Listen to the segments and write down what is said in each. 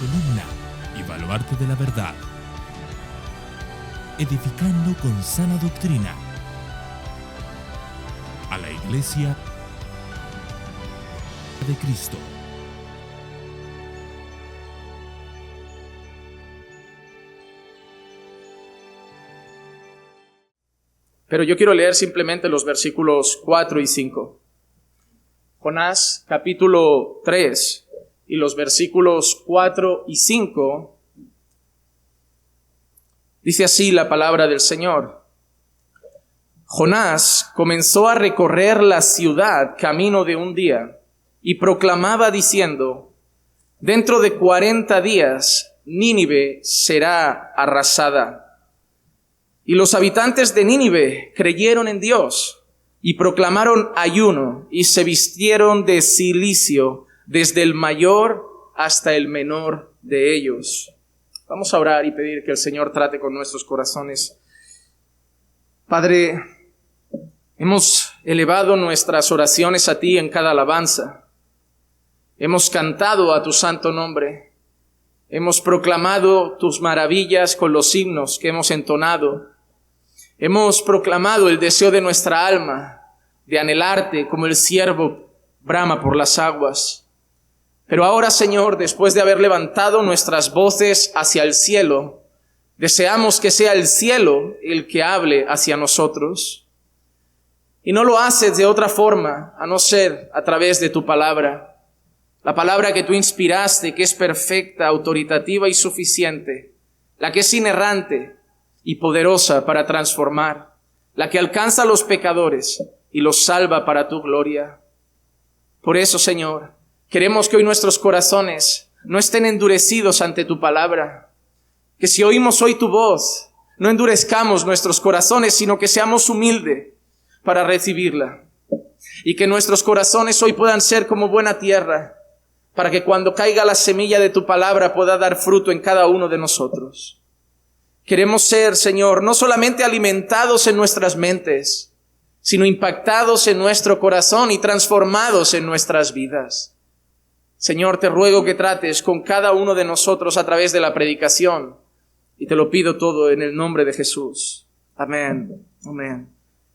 columna y baluarte de la verdad, edificando con sana doctrina a la Iglesia de Cristo. Pero yo quiero leer simplemente los versículos 4 y 5. Jonás, capítulo 3, y los versículos 4 y 5, dice así la palabra del Señor. Jonás comenzó a recorrer la ciudad camino de un día y proclamaba diciendo: dentro de 40 días Nínive será arrasada. Y los habitantes de Nínive creyeron en Dios y proclamaron ayuno y se vistieron de cilicio desde el mayor hasta el menor de ellos. Vamos a orar y pedir que el Señor trate con nuestros corazones. Padre, hemos elevado nuestras oraciones a ti en cada alabanza. Hemos cantado a tu santo nombre. Hemos proclamado tus maravillas con los himnos que hemos entonado. Hemos proclamado el deseo de nuestra alma de anhelarte como el ciervo brama por las aguas. Pero ahora, Señor, después de haber levantado nuestras voces hacia el cielo, deseamos que sea el cielo el que hable hacia nosotros. Y no lo haces de otra forma, a no ser a través de tu palabra. La palabra que tú inspiraste, que es perfecta, autoritativa y suficiente. La que es inerrante y poderosa para transformar, la que alcanza a los pecadores y los salva para tu gloria. Por eso, Señor, queremos que hoy nuestros corazones no estén endurecidos ante tu palabra, que si oímos hoy tu voz, no endurezcamos nuestros corazones, sino que seamos humildes para recibirla, y que nuestros corazones hoy puedan ser como buena tierra, para que cuando caiga la semilla de tu palabra pueda dar fruto en cada uno de nosotros. Queremos ser, Señor, no solamente alimentados en nuestras mentes, sino impactados en nuestro corazón y transformados en nuestras vidas. Señor, te ruego que trates con cada uno de nosotros a través de la predicación, y te lo pido todo en el nombre de Jesús. Amén, amén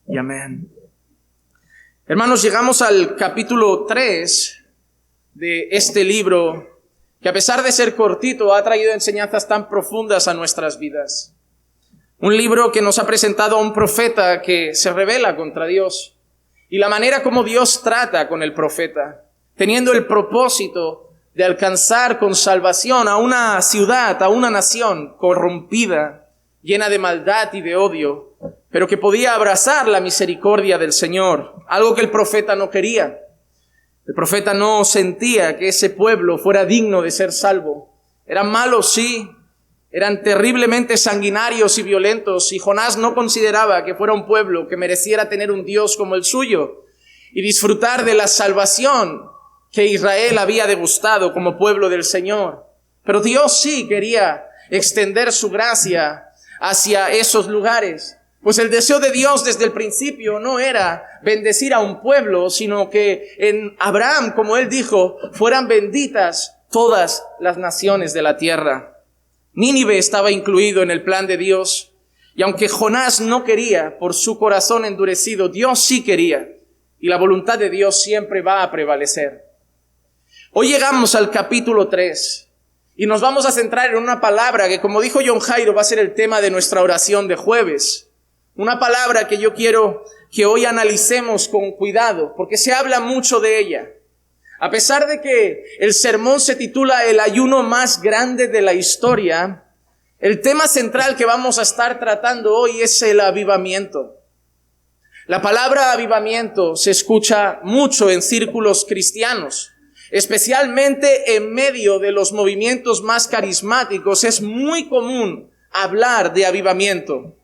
y amén. Hermanos, llegamos al capítulo 3 de este libro, que a pesar de ser cortito, ha traído enseñanzas tan profundas a nuestras vidas. Un libro que nos ha presentado a un profeta que se rebela contra Dios, y la manera como Dios trata con el profeta, teniendo el propósito de alcanzar con salvación a una ciudad, a una nación corrompida, llena de maldad y de odio, pero que podía abrazar la misericordia del Señor, algo que el profeta no quería. El profeta no sentía que ese pueblo fuera digno de ser salvo. Eran malos, sí. Eran terriblemente sanguinarios y violentos. Y Jonás no consideraba que fuera un pueblo que mereciera tener un Dios como el suyo y disfrutar de la salvación que Israel había degustado como pueblo del Señor. Pero Dios sí quería extender su gracia hacia esos lugares. Pues el deseo de Dios desde el principio no era bendecir a un pueblo, sino que en Abraham, como él dijo, fueran benditas todas las naciones de la tierra. Nínive estaba incluido en el plan de Dios, y aunque Jonás no quería por su corazón endurecido, Dios sí quería, y la voluntad de Dios siempre va a prevalecer. Hoy llegamos al capítulo 3, y nos vamos a centrar en una palabra que, como dijo John Jairo, va a ser el tema de nuestra oración de jueves. Una palabra que yo quiero que hoy analicemos con cuidado, porque se habla mucho de ella. A pesar de que el sermón se titula El ayuno más grande de la historia, el tema central que vamos a estar tratando hoy es el avivamiento. La palabra avivamiento se escucha mucho en círculos cristianos, especialmente en medio de los movimientos más carismáticos. Es muy común hablar de avivamiento.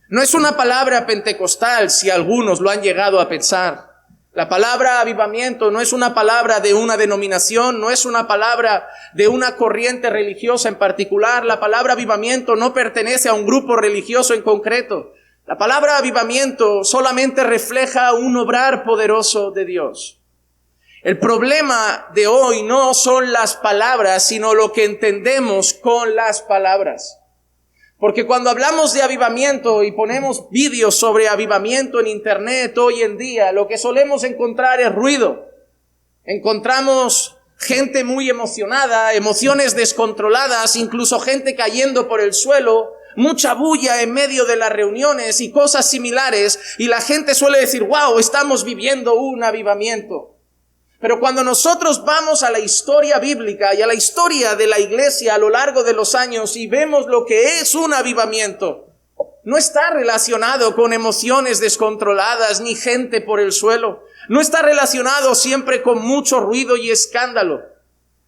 No es una palabra pentecostal, si algunos lo han llegado a pensar. La palabra avivamiento no es una palabra de una denominación, no es una palabra de una corriente religiosa en particular. La palabra avivamiento no pertenece a un grupo religioso en concreto. La palabra avivamiento solamente refleja un obrar poderoso de Dios. El problema de hoy no son las palabras, sino lo que entendemos con las palabras. Porque cuando hablamos de avivamiento y ponemos vídeos sobre avivamiento en internet hoy en día, lo que solemos encontrar es ruido. Encontramos gente muy emocionada, emociones descontroladas, incluso gente cayendo por el suelo, mucha bulla en medio de las reuniones y cosas similares, y la gente suele decir, wow, estamos viviendo un avivamiento. Pero cuando nosotros vamos a la historia bíblica y a la historia de la iglesia a lo largo de los años y vemos lo que es un avivamiento, no está relacionado con emociones descontroladas ni gente por el suelo. No está relacionado siempre con mucho ruido y escándalo.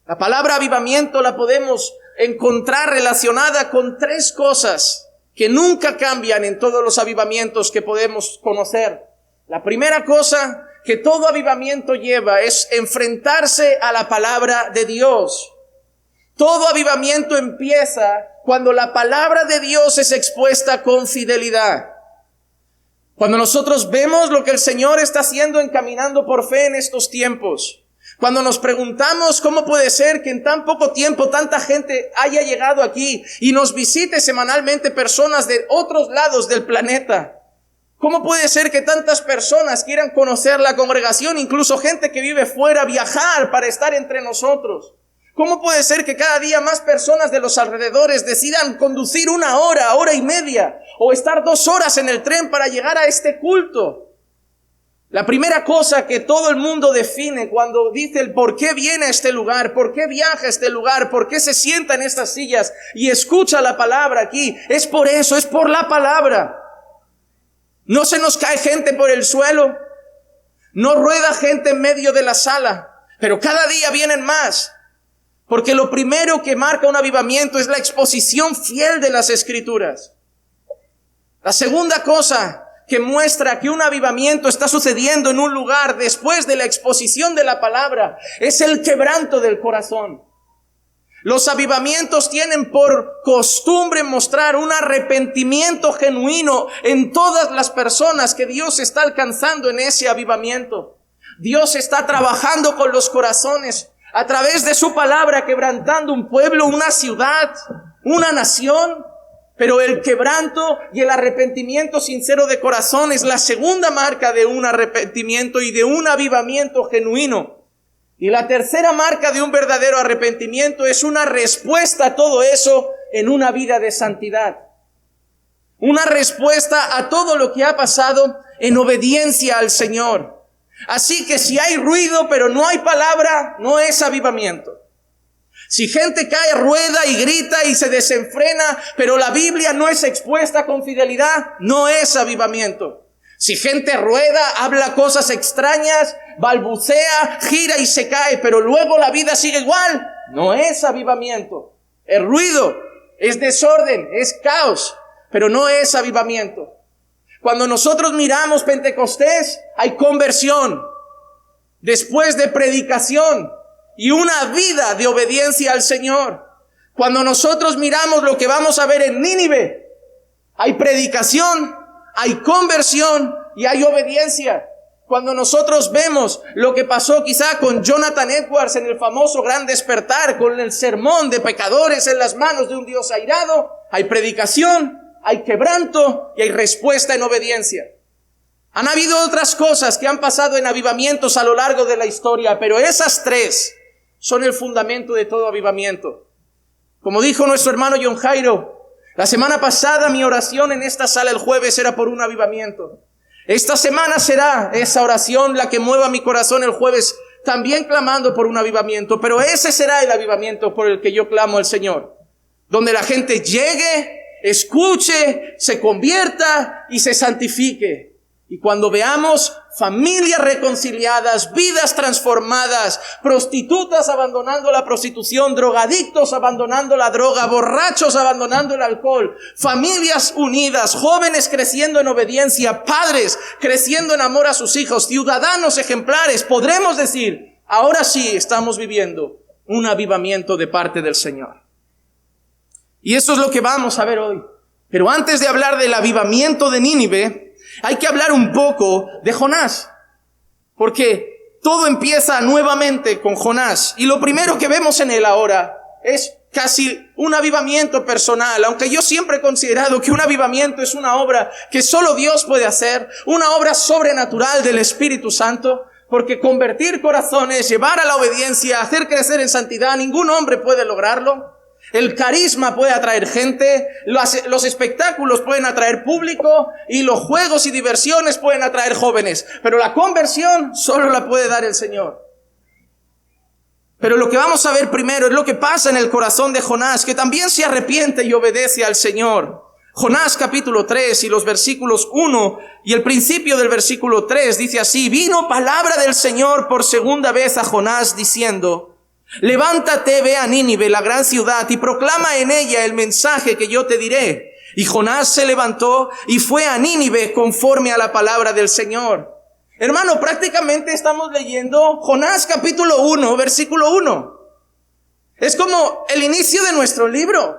La palabra avivamiento la podemos encontrar relacionada con 3 cosas que nunca cambian en todos los avivamientos que podemos conocer. La primera cosa que todo avivamiento lleva es enfrentarse a la palabra de Dios. Todo avivamiento empieza cuando la palabra de Dios es expuesta con fidelidad. Cuando nosotros vemos lo que el Señor está haciendo encaminando por fe en estos tiempos. Cuando nos preguntamos cómo puede ser que en tan poco tiempo tanta gente haya llegado aquí y nos visite semanalmente personas de otros lados del planeta. ¿Cómo puede ser que tantas personas quieran conocer la congregación, incluso gente que vive fuera, viajar para estar entre nosotros? ¿Cómo puede ser que cada día más personas de los alrededores decidan conducir 1 hora, hora y media, o estar 2 horas en el tren para llegar a este culto? La primera cosa que todo el mundo define cuando dice el por qué viene a este lugar, por qué viaja a este lugar, por qué se sienta en estas sillas y escucha la palabra aquí, es por eso, es por la palabra. No se nos cae gente por el suelo, no rueda gente en medio de la sala, pero cada día vienen más. Porque lo primero que marca un avivamiento es la exposición fiel de las Escrituras. La segunda cosa que muestra que un avivamiento está sucediendo en un lugar después de la exposición de la palabra es el quebranto del corazón. Los avivamientos tienen por costumbre mostrar un arrepentimiento genuino en todas las personas que Dios está alcanzando en ese avivamiento. Dios está trabajando con los corazones a través de su palabra, quebrantando un pueblo, una ciudad, una nación. Pero el quebranto y el arrepentimiento sincero de corazón es la segunda marca de un arrepentimiento y de un avivamiento genuino. Y la tercera marca de un verdadero arrepentimiento es una respuesta a todo eso en una vida de santidad. Una respuesta a todo lo que ha pasado en obediencia al Señor. Así que si hay ruido pero no hay palabra, no es avivamiento. Si gente cae, rueda y grita y se desenfrena, pero la Biblia no es expuesta con fidelidad, no es avivamiento. Si gente rueda, habla cosas extrañas, balbucea, gira y se cae, pero luego la vida sigue igual, no es avivamiento. El ruido es desorden, es caos, pero no es avivamiento. Cuando nosotros miramos Pentecostés, hay conversión, después de predicación y una vida de obediencia al Señor. Cuando nosotros miramos lo que vamos a ver en Nínive, hay predicación, hay conversión y hay obediencia. Cuando nosotros vemos lo que pasó quizá con Jonathan Edwards en el famoso Gran Despertar, con el sermón de pecadores en las manos de un Dios airado, hay predicación, hay quebranto y hay respuesta en obediencia. Han habido otras cosas que han pasado en avivamientos a lo largo de la historia, pero esas 3 son el fundamento de todo avivamiento. Como dijo nuestro hermano John Jairo, la semana pasada mi oración en esta sala el jueves era por un avivamiento. Esta semana será esa oración la que mueva mi corazón el jueves, también clamando por un avivamiento, pero ese será el avivamiento por el que yo clamo al Señor, donde la gente llegue, escuche, se convierta y se santifique. Y cuando veamos familias reconciliadas, vidas transformadas, prostitutas abandonando la prostitución, drogadictos abandonando la droga, borrachos abandonando el alcohol, familias unidas, jóvenes creciendo en obediencia, padres creciendo en amor a sus hijos, ciudadanos ejemplares, podremos decir, ahora sí estamos viviendo un avivamiento de parte del Señor. Y eso es lo que vamos a ver hoy. Pero antes de hablar del avivamiento de Nínive, hay que hablar un poco de Jonás. Porque todo empieza nuevamente con Jonás. Y lo primero que vemos en él ahora es casi un avivamiento personal, aunque yo siempre he considerado que un avivamiento es una obra que solo Dios puede hacer, una obra sobrenatural del Espíritu Santo, porque convertir corazones, llevar a la obediencia, hacer crecer en santidad, ningún hombre puede lograrlo. El carisma puede atraer gente, los espectáculos pueden atraer público y los juegos y diversiones pueden atraer jóvenes, pero la conversión solo la puede dar el Señor. Pero lo que vamos a ver primero es lo que pasa en el corazón de Jonás, que también se arrepiente y obedece al Señor. Jonás capítulo 3 y los versículos 1 y el principio del versículo 3 dice así: vino palabra del Señor por segunda vez a Jonás diciendo: levántate, ve a Nínive, la gran ciudad, y proclama en ella el mensaje que yo te diré. Y Jonás se levantó y fue a Nínive conforme a la palabra del Señor. Hermano, prácticamente estamos leyendo Jonás capítulo 1, versículo 1. Es como el inicio de nuestro libro.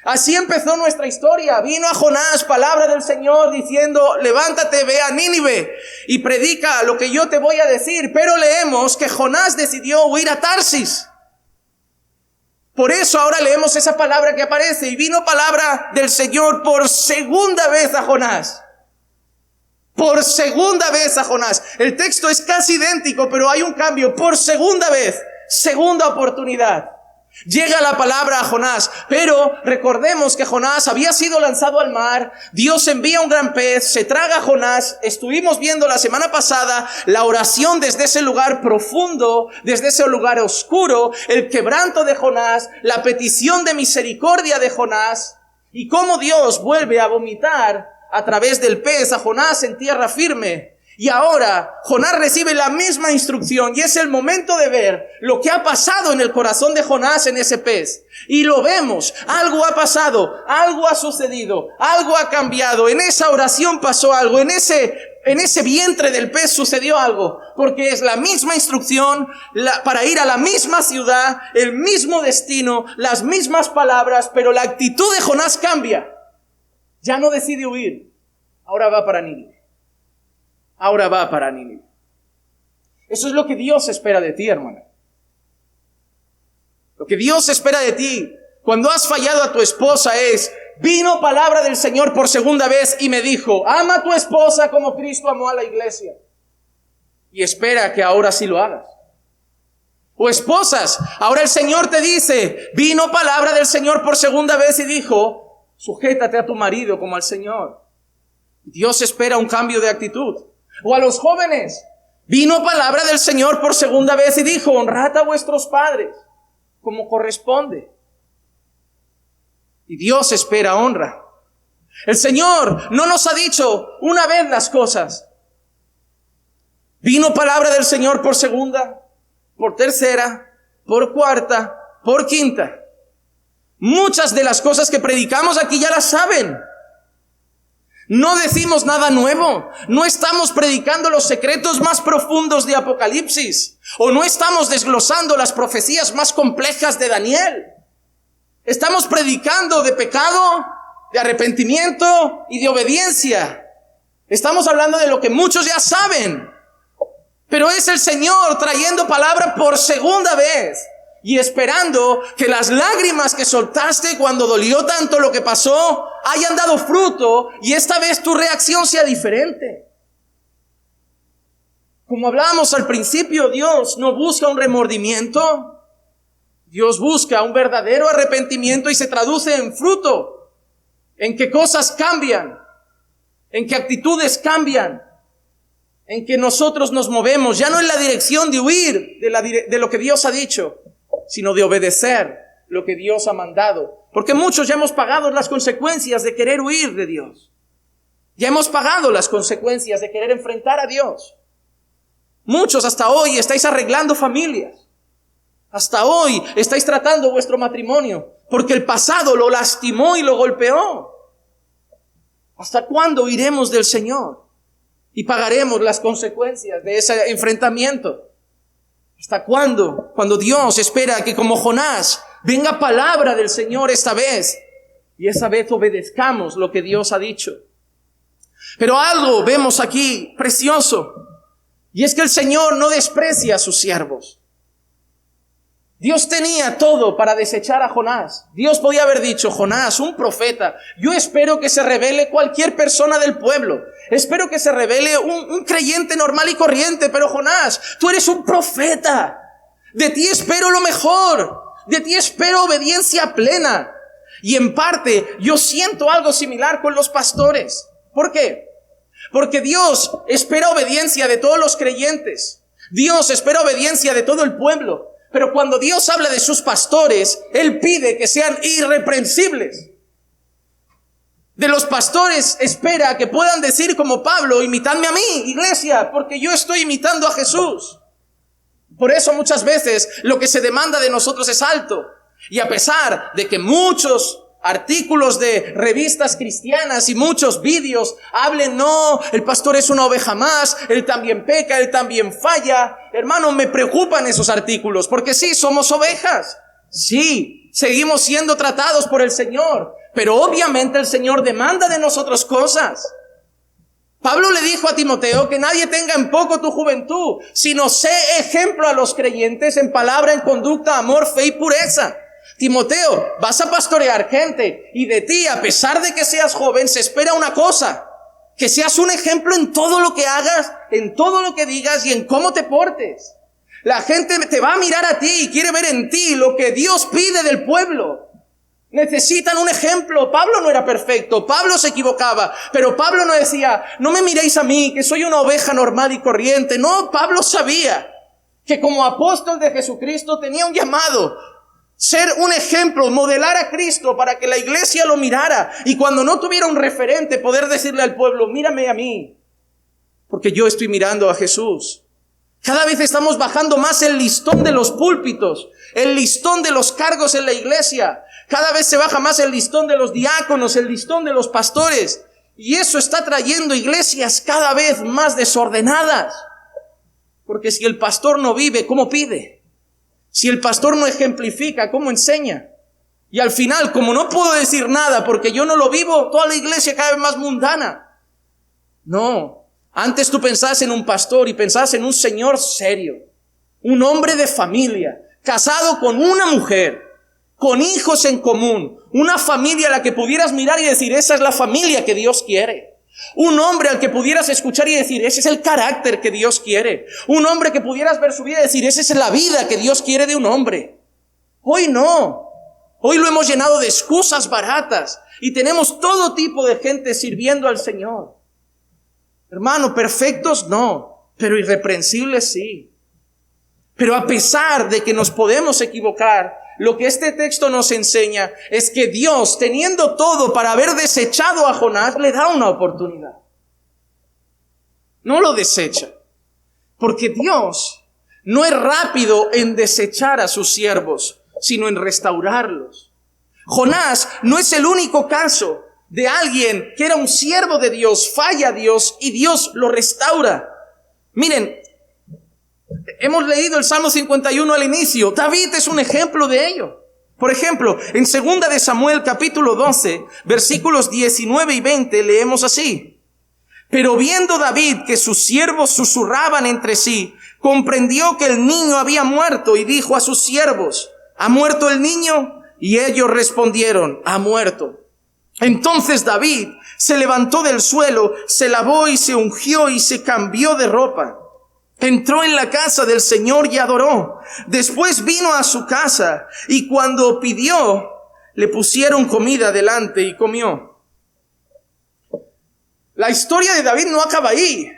Así empezó nuestra historia. Vino a Jonás palabra del Señor diciendo: levántate, ve a Nínive y predica lo que yo te voy a decir. Pero leemos que Jonás decidió huir a Tarsis. Por eso ahora leemos esa palabra que aparece: y vino palabra del Señor por segunda vez a Jonás. Por segunda vez a Jonás. El texto es casi idéntico, pero hay un cambio. Por segunda vez, segunda oportunidad. Llega la palabra a Jonás, pero recordemos que Jonás había sido lanzado al mar. Dios envía un gran pez, se traga a Jonás. Estuvimos viendo la semana pasada la oración desde ese lugar profundo, desde ese lugar oscuro, el quebranto de Jonás, la petición de misericordia de Jonás, y cómo Dios vuelve a vomitar a través del pez a Jonás en tierra firme. Y ahora Jonás recibe la misma instrucción, y es el momento de ver lo que ha pasado en el corazón de Jonás en ese pez. Y lo vemos, algo ha pasado, algo ha sucedido, algo ha cambiado. En esa oración pasó algo, en ese vientre del pez sucedió algo, porque es la misma instrucción para ir a la misma ciudad, el mismo destino, las mismas palabras, pero la actitud de Jonás cambia. Ya no decide huir, ahora va para Nínive. Ahora va para Nínive. Eso es lo que Dios espera de ti, hermano. Lo que Dios espera de ti cuando has fallado a tu esposa es: vino palabra del Señor por segunda vez y me dijo: ama a tu esposa como Cristo amó a la iglesia. Y espera que ahora sí lo hagas. O esposas, ahora el Señor te dice: vino palabra del Señor por segunda vez y dijo: sujétate a tu marido como al Señor. Dios espera un cambio de actitud. O a los jóvenes, vino palabra del Señor por segunda vez y dijo: honrad a vuestros padres como corresponde. Y Dios espera honra. El Señor no nos ha dicho una vez las cosas. Vino palabra del Señor por segunda, por tercera, por cuarta, por quinta. Muchas de las cosas que predicamos aquí ya las saben. No decimos nada nuevo. No estamos predicando los secretos más profundos de Apocalipsis. O no estamos desglosando las profecías más complejas de Daniel. Estamos predicando de pecado, de arrepentimiento y de obediencia. Estamos hablando de lo que muchos ya saben. Pero es el Señor trayendo palabra por segunda vez. Y esperando que las lágrimas que soltaste cuando dolió tanto lo que pasó hayan dado fruto, y esta vez tu reacción sea diferente. Como hablábamos al principio, Dios no busca un remordimiento. Dios busca un verdadero arrepentimiento, y se traduce en fruto, en que cosas cambian, en que actitudes cambian, en que nosotros nos movemos, ya no en la dirección de huir de lo que Dios ha dicho, sino de obedecer lo que Dios ha mandado. Porque muchos ya hemos pagado las consecuencias de querer huir de Dios. Ya hemos pagado las consecuencias de querer enfrentar a Dios. Muchos hasta hoy estáis arreglando familias. Hasta hoy estáis tratando vuestro matrimonio porque el pasado lo lastimó y lo golpeó. ¿Hasta cuándo iremos del Señor y pagaremos las consecuencias de ese enfrentamiento? ¿Hasta cuándo? Cuando Dios espera que, como Jonás, venga palabra del Señor esta vez, y esta vez obedezcamos lo que Dios ha dicho. Pero algo vemos aquí precioso, Y es que el Señor no desprecia a sus siervos. Dios tenía todo para desechar a Jonás. Dios podía haber dicho: Jonás, un profeta, yo espero que se revele cualquier persona del pueblo. Espero que se revele un creyente normal y corriente, pero Jonás, tú eres un profeta. De ti espero lo mejor. De ti espero obediencia plena. Y en parte yo siento algo similar con los pastores. ¿Por qué? Porque Dios espera obediencia de todos los creyentes. Dios espera obediencia de todo el pueblo. Pero cuando Dios habla de sus pastores, Él pide que sean irreprensibles. De los pastores espera que puedan decir como Pablo: imitadme a mí, iglesia, porque yo estoy imitando a Jesús. Por eso muchas veces lo que se demanda de nosotros es alto. Y a pesar de que muchos artículos de revistas cristianas y muchos vídeos hablen: no, el pastor es una oveja más, él también peca, él también falla. Hermano, me preocupan esos artículos, porque sí, somos ovejas. Sí, seguimos siendo tratados por el Señor, pero obviamente el Señor demanda de nosotros cosas. Pablo le dijo a Timoteo que nadie tenga en poco tu juventud, sino sé ejemplo a los creyentes en palabra, en conducta, amor, fe y pureza. Timoteo, vas a pastorear gente, y de ti, a pesar de que seas joven, se espera una cosa: que seas un ejemplo en todo lo que hagas, en todo lo que digas y en cómo te portes. La gente te va a mirar a ti y quiere ver en ti lo que Dios pide del pueblo. Necesitan un ejemplo. Pablo no era perfecto, Pablo se equivocaba, pero Pablo no decía: no me miréis a mí, que soy una oveja normal y corriente. No, Pablo sabía que como apóstol de Jesucristo tenía un llamado: ser un ejemplo, modelar a Cristo para que la iglesia lo mirara. Y cuando no tuviera un referente, poder decirle al pueblo: mírame a mí, porque yo estoy mirando a Jesús. Cada vez estamos bajando más el listón de los púlpitos, el listón de los cargos en la iglesia. Cada vez se baja más el listón de los diáconos, el listón de los pastores. Y eso está trayendo iglesias cada vez más desordenadas. Porque si el pastor no vive, ¿cómo pide? Si el pastor no ejemplifica, ¿cómo enseña? Y al final, como no puedo decir nada porque yo no lo vivo, toda la iglesia cada vez más mundana. No, antes tú pensabas en un pastor y pensabas en un señor serio, un hombre de familia, casado con una mujer, con hijos en común, una familia a la que pudieras mirar y decir: esa es la familia que Dios quiere. Un hombre al que pudieras escuchar y decir: ese es el carácter que Dios quiere. Un hombre que pudieras ver su vida y decir: esa es la vida que Dios quiere de un hombre. Hoy no. Hoy lo hemos llenado de excusas baratas y tenemos todo tipo de gente sirviendo al Señor. Hermano, perfectos no, pero irreprensibles sí. Pero a pesar de que nos podemos equivocar, lo que este texto nos enseña es que Dios, teniendo todo para haber desechado a Jonás, le da una oportunidad. No lo desecha, porque Dios no es rápido en desechar a sus siervos, sino en restaurarlos. Jonás no es el único caso de alguien que era un siervo de Dios, falla a Dios y Dios lo restaura. Miren, hemos leído el Salmo 51 al inicio. David es un ejemplo de ello. Por ejemplo, en 2 de Samuel capítulo 12, versículos 19 y 20, leemos así: pero viendo David que sus siervos susurraban entre sí, comprendió que el niño había muerto y dijo a sus siervos: ¿ha muerto el niño? Y ellos respondieron: ha muerto. Entonces David se levantó del suelo, se lavó y se ungió y se cambió de ropa. Entró en la casa del Señor y adoró. Después vino a su casa y cuando pidió, le pusieron comida delante y comió. La historia de David no acaba ahí.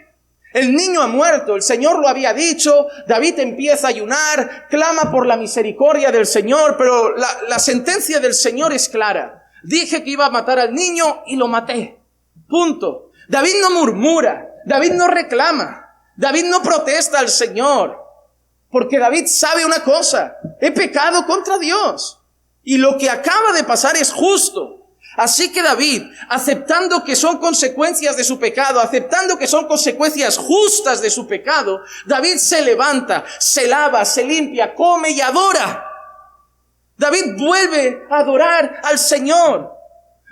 El niño ha muerto, el Señor lo había dicho. David empieza a ayunar, clama por la misericordia del Señor, pero la sentencia del Señor es clara. Dije que iba a matar al niño y lo maté. Punto. David no murmura, David no reclama. David no protesta al Señor, porque David sabe una cosa: he pecado contra Dios y lo que acaba de pasar es justo. Así que David, aceptando que son consecuencias de su pecado, aceptando que son consecuencias justas de su pecado, David se levanta, se lava, se limpia, come y adora. David vuelve a adorar al Señor.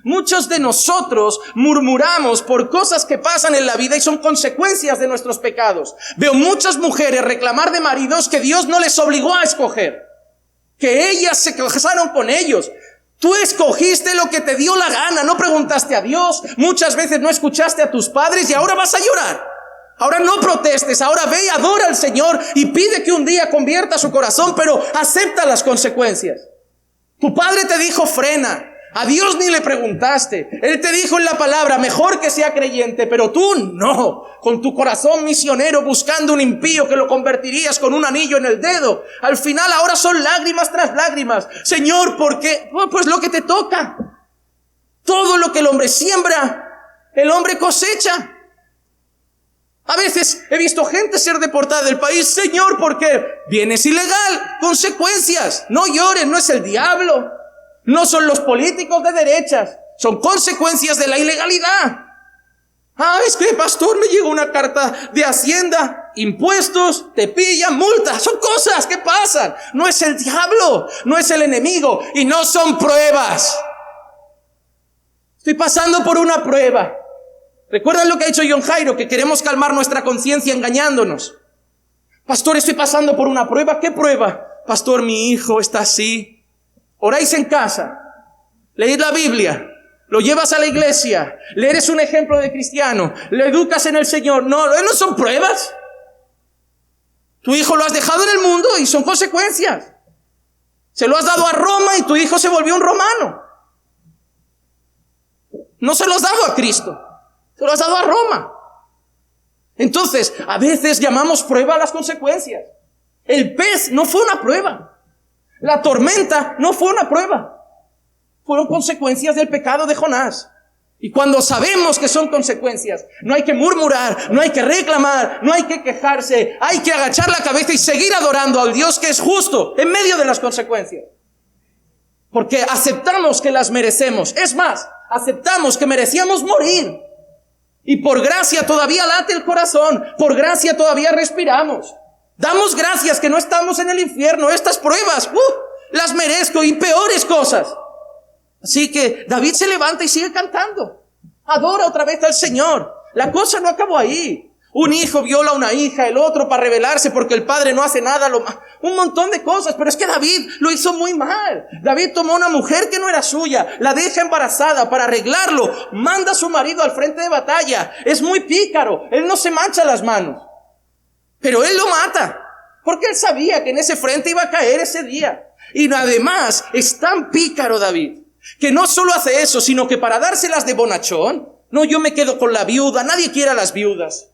Muchos de nosotros murmuramos por cosas que pasan en la vida y son consecuencias de nuestros pecados. Veo muchas mujeres reclamar de maridos que Dios no les obligó a escoger, que ellas se casaron con ellos. Tú escogiste lo que te dio la gana, no preguntaste a Dios, muchas veces no escuchaste a tus padres y ahora vas a llorar. Ahora no protestes, ahora ve y adora al Señor y pide que un día convierta su corazón, pero acepta las consecuencias. Tu padre te dijo frena. A Dios ni le preguntaste. Él te dijo en la palabra, mejor que sea creyente, pero tú no. Con tu corazón misionero buscando un impío que lo convertirías con un anillo en el dedo. Al final ahora son lágrimas tras lágrimas. Señor, ¿por qué? Pues lo que te toca. Todo lo que el hombre siembra, el hombre cosecha. A veces he visto gente ser deportada del país. Señor, ¿por qué? Vienes ilegal. Consecuencias. No llores, no es el diablo. No son los políticos de derechas, son consecuencias de la ilegalidad. Es que, pastor, me llegó una carta de Hacienda, impuestos, te pillan, multas, son cosas que pasan. No es el diablo, no es el enemigo y no son pruebas. Estoy pasando por una prueba. ¿Recuerdan lo que ha dicho John Jairo? Que queremos calmar nuestra conciencia engañándonos. Pastor, estoy pasando por una prueba. ¿Qué prueba? Pastor, mi hijo está así. Oráis en casa, leéis la Biblia, lo llevas a la iglesia, le eres un ejemplo de cristiano, le educas en el Señor. No son pruebas. Tu hijo lo has dejado en el mundo y son consecuencias. Se lo has dado a Roma y tu hijo se volvió un romano. No se lo has dado a Cristo, se lo has dado a Roma. Entonces, a veces llamamos prueba a las consecuencias. El pez no fue una prueba. La tormenta no fue una prueba. Fueron consecuencias del pecado de Jonás. Y cuando sabemos que son consecuencias, no hay que murmurar, no hay que reclamar, no hay que quejarse. Hay que agachar la cabeza y seguir adorando al Dios que es justo en medio de las consecuencias. Porque aceptamos que las merecemos. Es más, aceptamos que merecíamos morir. Y por gracia todavía late el corazón. Por gracia todavía respiramos. Damos gracias que no estamos en el infierno. Estas pruebas, las merezco y peores cosas. Así que David se levanta y sigue cantando. Adora otra vez al Señor. La cosa no acabó ahí. Un hijo viola a una hija, el otro para rebelarse porque el padre no hace nada. Un montón de cosas, pero es que David lo hizo muy mal. David tomó una mujer que no era suya, la deja embarazada para arreglarlo. Manda a su marido al frente de batalla. Es muy pícaro. Él no se mancha las manos. Pero él lo mata, porque él sabía que en ese frente iba a caer ese día. Y además es tan pícaro David, que no solo hace eso, sino que para dárselas de bonachón, no, yo me quedo con la viuda, nadie quiere a las viudas,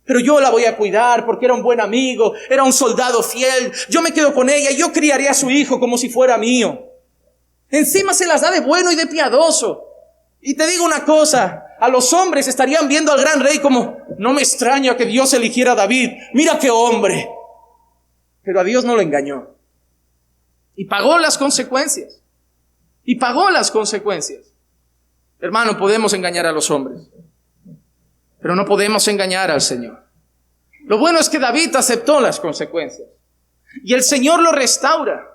pero yo la voy a cuidar porque era un buen amigo, era un soldado fiel, yo me quedo con ella y yo criaré a su hijo como si fuera mío. Encima se las da de bueno y de piadoso. Y te digo una cosa, a los hombres estarían viendo al gran rey como, no me extraña que Dios eligiera a David, mira qué hombre. Pero a Dios no lo engañó. Y pagó las consecuencias. Y pagó las consecuencias. Hermano, podemos engañar a los hombres, pero no podemos engañar al Señor. Lo bueno es que David aceptó las consecuencias. Y el Señor lo restaura.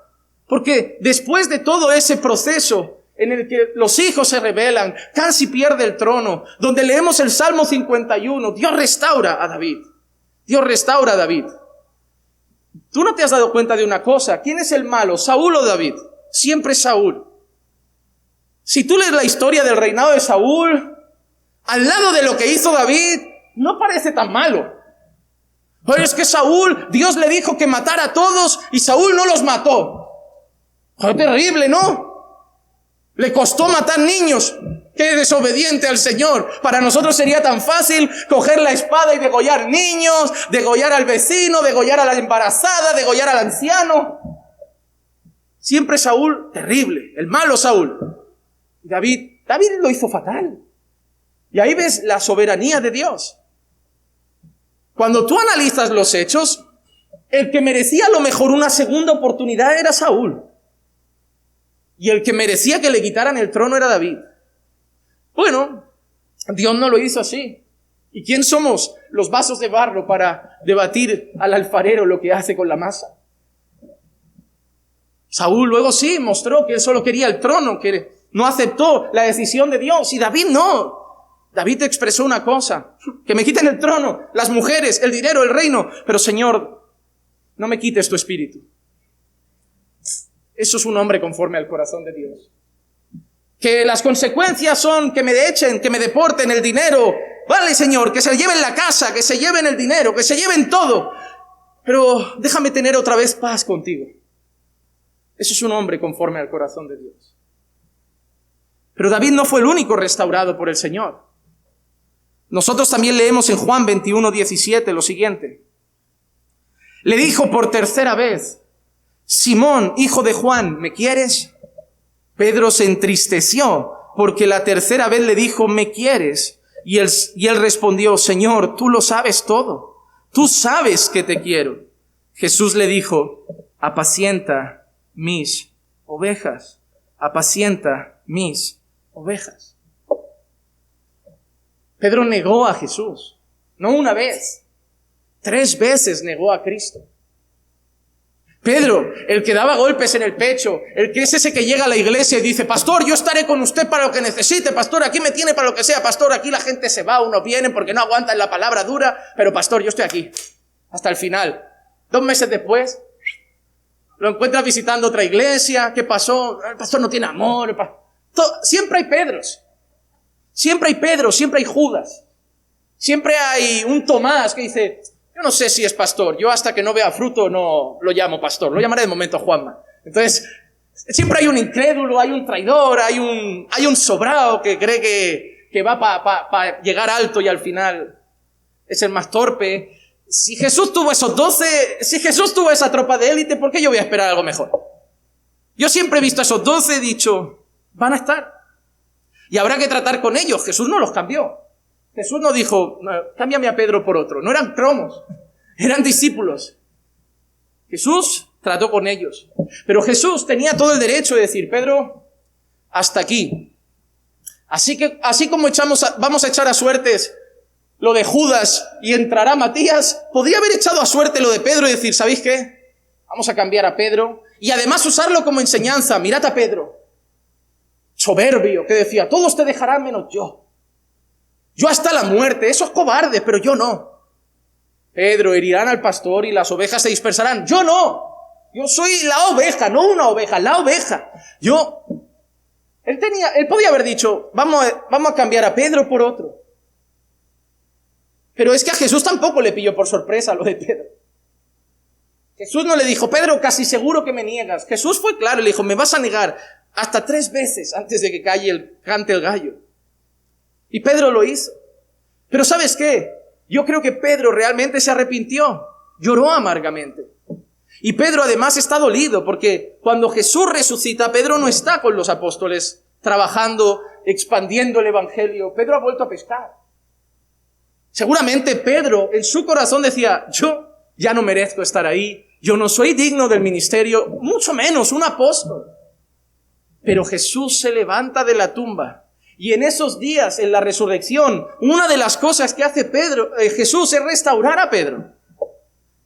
Porque después de todo ese proceso en el que los hijos se rebelan, casi pierde el trono, donde leemos el Salmo 51, Dios restaura a David. Dios restaura a David. Tú no te has dado cuenta de una cosa. ¿Quién es el malo, Saúl o David? Siempre Saúl. Si tú lees la historia del reinado de Saúl, al lado de lo que hizo David, no parece tan malo. Pero es que Saúl, Dios le dijo que matara a todos y Saúl no los mató. Fue terrible, ¿no? Le costó matar niños. Qué desobediente al Señor. Para nosotros sería tan fácil coger la espada y degollar niños, degollar al vecino, degollar a la embarazada, degollar al anciano. Siempre Saúl, terrible, el malo Saúl. David lo hizo fatal. Y ahí ves la soberanía de Dios. Cuando tú analizas los hechos, el que merecía a lo mejor una segunda oportunidad era Saúl. Y el que merecía que le quitaran el trono era David. Bueno, Dios no lo hizo así. ¿Y quién somos los vasos de barro para debatir al alfarero lo que hace con la masa? Saúl luego sí mostró que él solo quería el trono, que no aceptó la decisión de Dios. Y David no. David expresó una cosa: que me quiten el trono, las mujeres, el dinero, el reino, pero Señor, no me quites tu espíritu. Eso es un hombre conforme al corazón de Dios. Que las consecuencias son que me echen, que me deporten el dinero. Vale, Señor, que se lleven la casa, que se lleven el dinero, que se lleven todo. Pero déjame tener otra vez paz contigo. Eso es un hombre conforme al corazón de Dios. Pero David no fue el único restaurado por el Señor. Nosotros también leemos en Juan 21:17 lo siguiente. Le dijo por tercera vez: Simón, hijo de Juan, ¿me quieres? Pedro se entristeció porque la tercera vez le dijo: ¿me quieres? Y él respondió: Señor, tú lo sabes todo. Tú sabes que te quiero. Jesús le dijo: apacienta mis ovejas. Apacienta mis ovejas. Pedro negó a Jesús. No una vez. 3 veces negó a Cristo. Pedro, el que daba golpes en el pecho, el que es ese que llega a la iglesia y dice: pastor, yo estaré con usted para lo que necesite, pastor, aquí me tiene para lo que sea, pastor, aquí la gente se va, unos vienen porque no aguantan la palabra dura, pero pastor, yo estoy aquí, hasta el final. 2 meses después, lo encuentras visitando otra iglesia. ¿Qué pasó? El pastor no tiene amor. Siempre hay Pedros, siempre hay Pedro, siempre hay Judas, siempre hay un Tomás que dice: yo no sé si es pastor, yo hasta que no vea fruto no lo llamo pastor, lo llamaré de momento Juanma. Entonces, siempre hay un incrédulo, hay un traidor, hay un sobrado que cree que va para llegar alto y al final es el más torpe. Si Jesús tuvo esos 12, si Jesús tuvo esa tropa de élite, ¿por qué yo voy a esperar algo mejor? Yo siempre he visto a esos 12 y he dicho: van a estar. Y habrá que tratar con ellos. Jesús no los cambió. Jesús no dijo: no, cámbiame a Pedro por otro. No eran cromos, eran discípulos. Jesús trató con ellos. Pero Jesús tenía todo el derecho de decir: Pedro, hasta aquí. Así como vamos a echar a suertes lo de Judas y entrará Matías, podría haber echado a suerte lo de Pedro y decir: ¿sabéis qué? Vamos a cambiar a Pedro. Y además usarlo como enseñanza. Mirad a Pedro, soberbio, que decía: todos te dejarán menos yo. Yo hasta la muerte, esos cobardes, pero yo no. Pedro, herirán al pastor y las ovejas se dispersarán. Yo no. Yo soy la oveja, no una oveja, la oveja. Él podía haber dicho: vamos a cambiar a Pedro por otro. Pero es que a Jesús tampoco le pilló por sorpresa lo de Pedro. Jesús no le dijo: Pedro, casi seguro que me niegas. Jesús fue claro, le dijo: me vas a negar hasta 3 veces antes de que cante el gallo. Y Pedro lo hizo. Pero ¿sabes qué? Yo creo que Pedro realmente se arrepintió. Lloró amargamente. Y Pedro además está dolido porque cuando Jesús resucita, Pedro no está con los apóstoles trabajando, expandiendo el evangelio. Pedro ha vuelto a pescar. Seguramente Pedro en su corazón decía: yo ya no merezco estar ahí. Yo no soy digno del ministerio, mucho menos un apóstol. Pero Jesús se levanta de la tumba. Y en esos días, en la resurrección, una de las cosas que hace Jesús es restaurar a Pedro.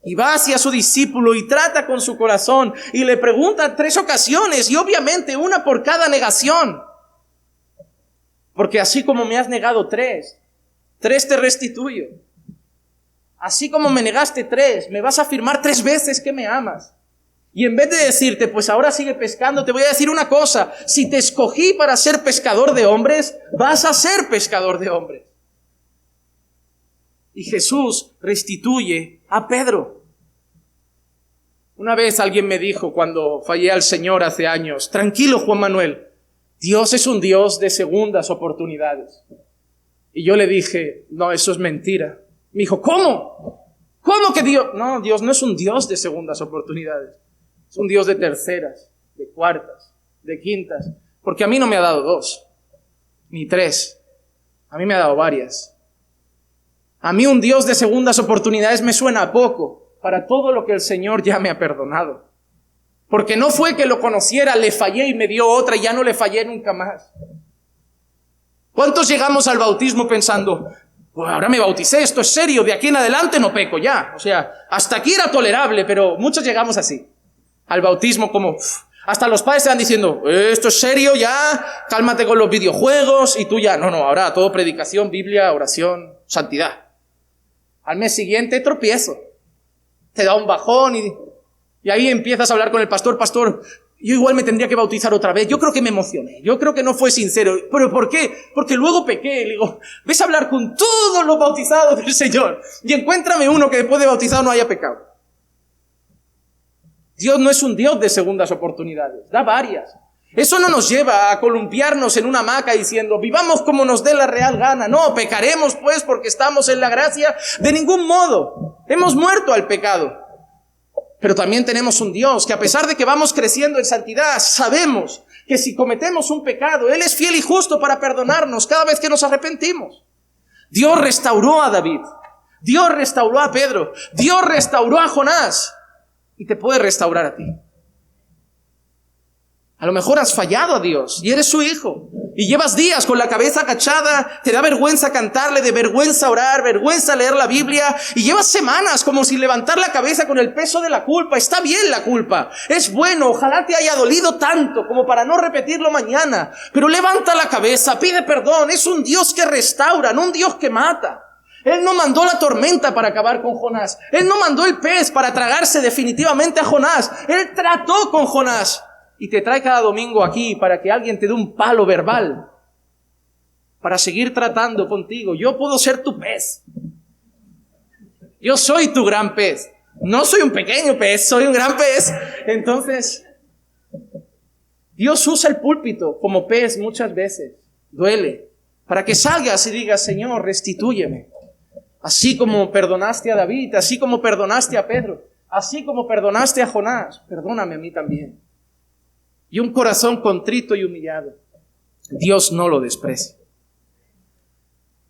Y va hacia su discípulo y trata con su corazón y le pregunta en 3 ocasiones, y obviamente una por cada negación. Porque así como me has negado 3 te restituyo. Así como me negaste 3, me vas a afirmar 3 veces que me amas. Y en vez de decirte: pues ahora sigue pescando, te voy a decir una cosa: si te escogí para ser pescador de hombres, vas a ser pescador de hombres. Y Jesús restituye a Pedro. Una vez alguien me dijo, cuando fallé al Señor hace años: tranquilo, Juan Manuel, Dios es un Dios de segundas oportunidades. Y yo le dije: no, eso es mentira. Me dijo: ¿cómo? ¿Cómo que Dios? No, Dios no es un Dios de segundas oportunidades. Es un Dios de terceras, de cuartas, de quintas. Porque a mí no me ha dado 2, ni 3. A mí me ha dado varias. A mí un Dios de segundas oportunidades me suena a poco para todo lo que el Señor ya me ha perdonado. Porque no fue que lo conociera, le fallé y me dio otra y ya no le fallé nunca más. ¿Cuántos llegamos al bautismo pensando: pues ahora me bauticé, esto es serio, de aquí en adelante no peco ya? O sea, hasta aquí era tolerable, pero muchos llegamos así. Al bautismo como: Hasta los padres te van diciendo, esto es serio ya, cálmate con los videojuegos, y tú ya, no, ahora todo predicación, Biblia, oración, santidad. Al mes siguiente tropiezo, te da un bajón y ahí empiezas a hablar con el pastor, yo igual me tendría que bautizar otra vez, yo creo que me emocioné, yo creo que no fue sincero, ¿pero por qué? Porque luego pequé, le digo, ves a hablar con todos los bautizados del Señor y encuéntrame uno que después de bautizado no haya pecado. Dios no es un Dios de segundas oportunidades, da varias. Eso no nos lleva a columpiarnos en una hamaca diciendo, vivamos como nos dé la real gana. No, pecaremos pues porque estamos en la gracia. De ningún modo. Hemos muerto al pecado. Pero también tenemos un Dios que a pesar de que vamos creciendo en santidad, sabemos que si cometemos un pecado, Él es fiel y justo para perdonarnos cada vez que nos arrepentimos. Dios restauró a David. Dios restauró a Pedro. Dios restauró a Jonás. Y te puede restaurar a ti. A lo mejor has fallado a Dios y eres su hijo. Y llevas días con la cabeza agachada, te da vergüenza cantarle, de vergüenza orar, vergüenza leer la Biblia. Y llevas semanas como sin levantar la cabeza con el peso de la culpa. Está bien la culpa, es bueno, ojalá te haya dolido tanto como para no repetirlo mañana. Pero levanta la cabeza, pide perdón, es un Dios que restaura, no un Dios que mata. Él no mandó la tormenta para acabar con Jonás. Él no mandó el pez para tragarse definitivamente a Jonás. Él trató con Jonás. Y te trae cada domingo aquí para que alguien te dé un palo verbal. Para seguir tratando contigo. Yo puedo ser tu pez. Yo soy tu gran pez. No soy un pequeño pez, soy un gran pez. Entonces, Dios usa el púlpito como pez muchas veces. Duele. Para que salgas y digas, Señor, restitúyeme. Así como perdonaste a David, así como perdonaste a Pedro, así como perdonaste a Jonás, perdóname a mí también. Y un corazón contrito y humillado, Dios no lo desprecia.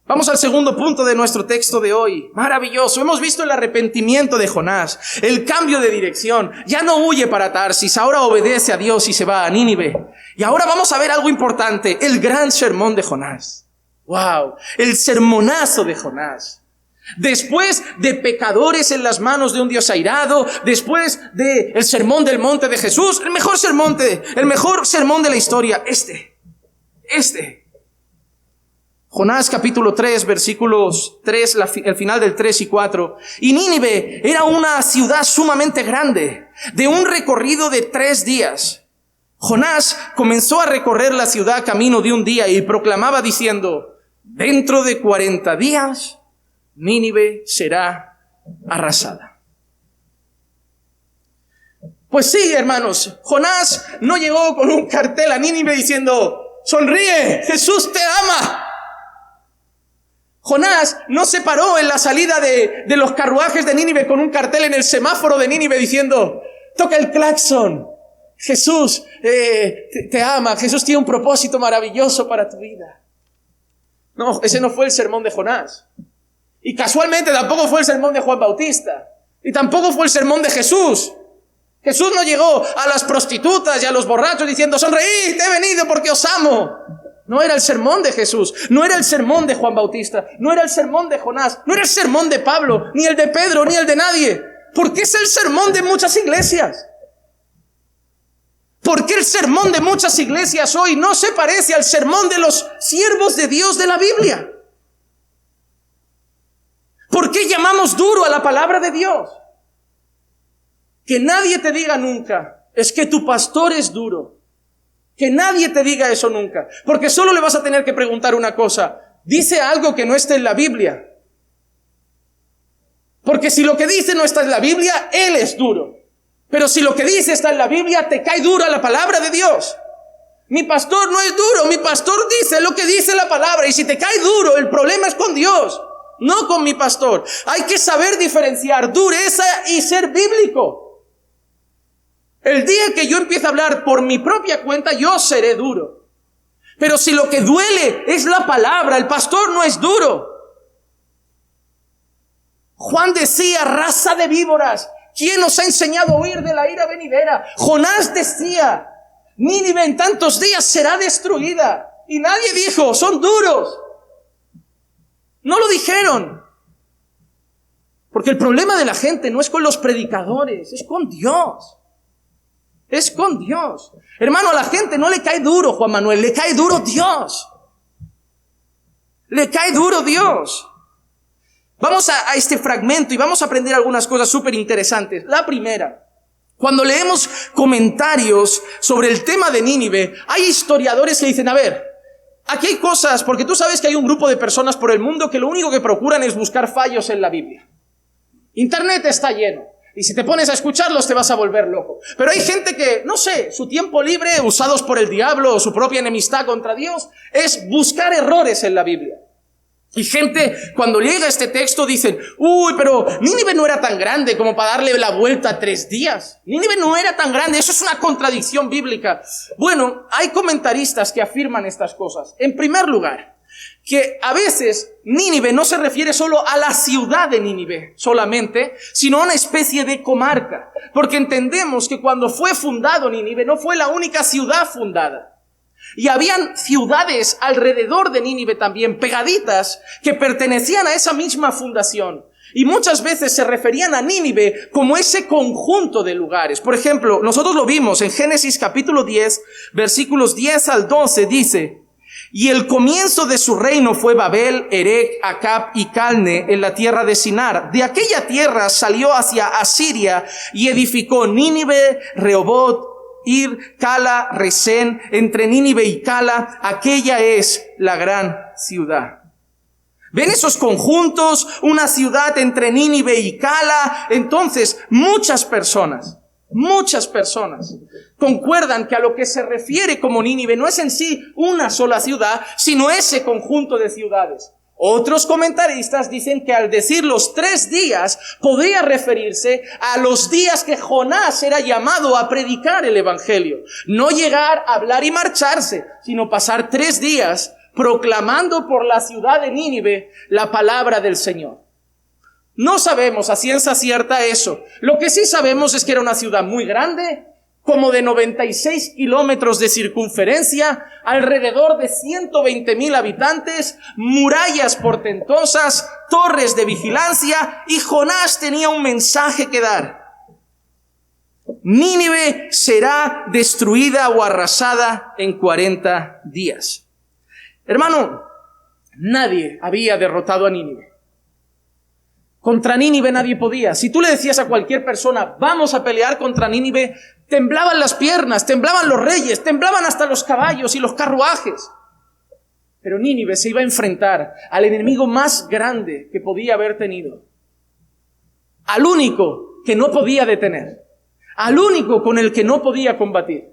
Vamos al segundo punto de nuestro texto de hoy. Maravilloso. Hemos visto el arrepentimiento de Jonás, el cambio de dirección. Ya no huye para Tarsis, ahora obedece a Dios y se va a Nínive. Y ahora vamos a ver algo importante, el gran sermón de Jonás. ¡Wow! El sermonazo de Jonás. Después de pecadores en las manos de un Dios airado, después de el sermón del monte de Jesús, el mejor sermón de la historia, este. Jonás capítulo 3, versículos 3, el final del 3 y 4. Y Nínive era una ciudad sumamente grande, de un recorrido de 3 días. Jonás comenzó a recorrer la ciudad camino de un día y proclamaba diciendo, dentro de 40 días, Nínive será arrasada. Pues sí, hermanos, Jonás no llegó con un cartel a Nínive diciendo, sonríe, Jesús te ama. Jonás no se paró en la salida de los carruajes de Nínive con un cartel en el semáforo de Nínive diciendo, toca el claxon, Jesús te ama, Jesús tiene un propósito maravilloso para tu vida. No, ese no fue el sermón de Jonás. Y casualmente tampoco fue el sermón de Juan Bautista. Y tampoco fue el sermón de Jesús. Jesús no llegó a las prostitutas y a los borrachos diciendo, sonreíd, he venido porque os amo. No era el sermón de Jesús, no era el sermón de Juan Bautista, no era el sermón de Jonás, no era el sermón de Pablo, ni el de Pedro, ni el de nadie. ¿Por qué es el sermón de muchas iglesias? ¿Por qué el sermón de muchas iglesias hoy no se parece al sermón de los siervos de Dios de la Biblia? ¿Por qué llamamos duro a la palabra de Dios? Que nadie te diga nunca, es que tu pastor es duro. Que nadie te diga eso nunca. Porque solo le vas a tener que preguntar una cosa. ¿Dice algo que no esté en la Biblia? Porque si lo que dice no está en la Biblia, él es duro. Pero si lo que dice está en la Biblia, te cae dura la palabra de Dios. Mi pastor no es duro, mi pastor dice lo que dice la palabra. Y si te cae duro, el problema es con Dios, no con mi pastor. Hay que saber diferenciar dureza y ser bíblico. El día que yo empiece a hablar por mi propia cuenta, yo seré duro. Pero si lo que duele es la palabra, el pastor no es duro. Juan decía, raza de víboras, ¿quién nos ha enseñado a huir de la ira venidera? Jonás decía, Nínive en tantos días será destruida. Y nadie dijo, son duros. No lo dijeron. Porque el problema de la gente no es con los predicadores, es con Dios. Es con Dios. Hermano, a la gente no le cae duro Juan Manuel, le cae duro Dios. Le cae duro Dios. Vamos a este fragmento y vamos a aprender algunas cosas súper interesantes. La primera, cuando leemos comentarios sobre el tema de Nínive, hay historiadores que dicen, a ver, aquí hay cosas, porque tú sabes que hay un grupo de personas por el mundo que lo único que procuran es buscar fallos en la Biblia. Internet está lleno. Y si te pones a escucharlos te vas a volver loco. Pero hay gente que, no sé, su tiempo libre, usados por el diablo o su propia enemistad contra Dios, es buscar errores en la Biblia. Y gente, cuando llega este texto, dicen, uy, pero Nínive no era tan grande como para darle la vuelta a 3 días. Nínive no era tan grande, eso es una contradicción bíblica. Bueno, hay comentaristas que afirman estas cosas. En primer lugar, que a veces Nínive no se refiere solo a la ciudad de Nínive solamente, sino a una especie de comarca. Porque entendemos que cuando fue fundado Nínive no fue la única ciudad fundada. Y habían ciudades alrededor de Nínive también, pegaditas, que pertenecían a esa misma fundación. Y muchas veces se referían a Nínive como ese conjunto de lugares. Por ejemplo, nosotros lo vimos en Génesis capítulo 10, versículos 10 al 12, dice: y el comienzo de su reino fue Babel, Erec, Acab y Calne en la tierra de Sinar. De aquella tierra salió hacia Asiria y edificó Nínive, Rehobot, Ir, Cala, Resén. Entre Nínive y Cala, aquella es la gran ciudad. ¿Ven esos conjuntos? Una ciudad entre Nínive y Cala. Entonces, muchas personas concuerdan que a lo que se refiere como Nínive no es en sí una sola ciudad, sino ese conjunto de ciudades. Otros comentaristas dicen que al decir los 3 días podría referirse a los días que Jonás era llamado a predicar el evangelio. No llegar a hablar y marcharse, sino pasar 3 días proclamando por la ciudad de Nínive la palabra del Señor. No sabemos a ciencia cierta eso. Lo que sí sabemos es que era una ciudad muy grande, como de 96 kilómetros de circunferencia, alrededor de 120,000 habitantes, murallas portentosas, torres de vigilancia, y Jonás tenía un mensaje que dar. Nínive será destruida o arrasada en 40 días. Hermano, nadie había derrotado a Nínive. Contra Nínive nadie podía. Si tú le decías a cualquier persona, vamos a pelear contra Nínive, temblaban las piernas, temblaban los reyes, temblaban hasta los caballos y los carruajes. Pero Nínive se iba a enfrentar al enemigo más grande que podía haber tenido. Al único que no podía detener. Al único con el que no podía combatir.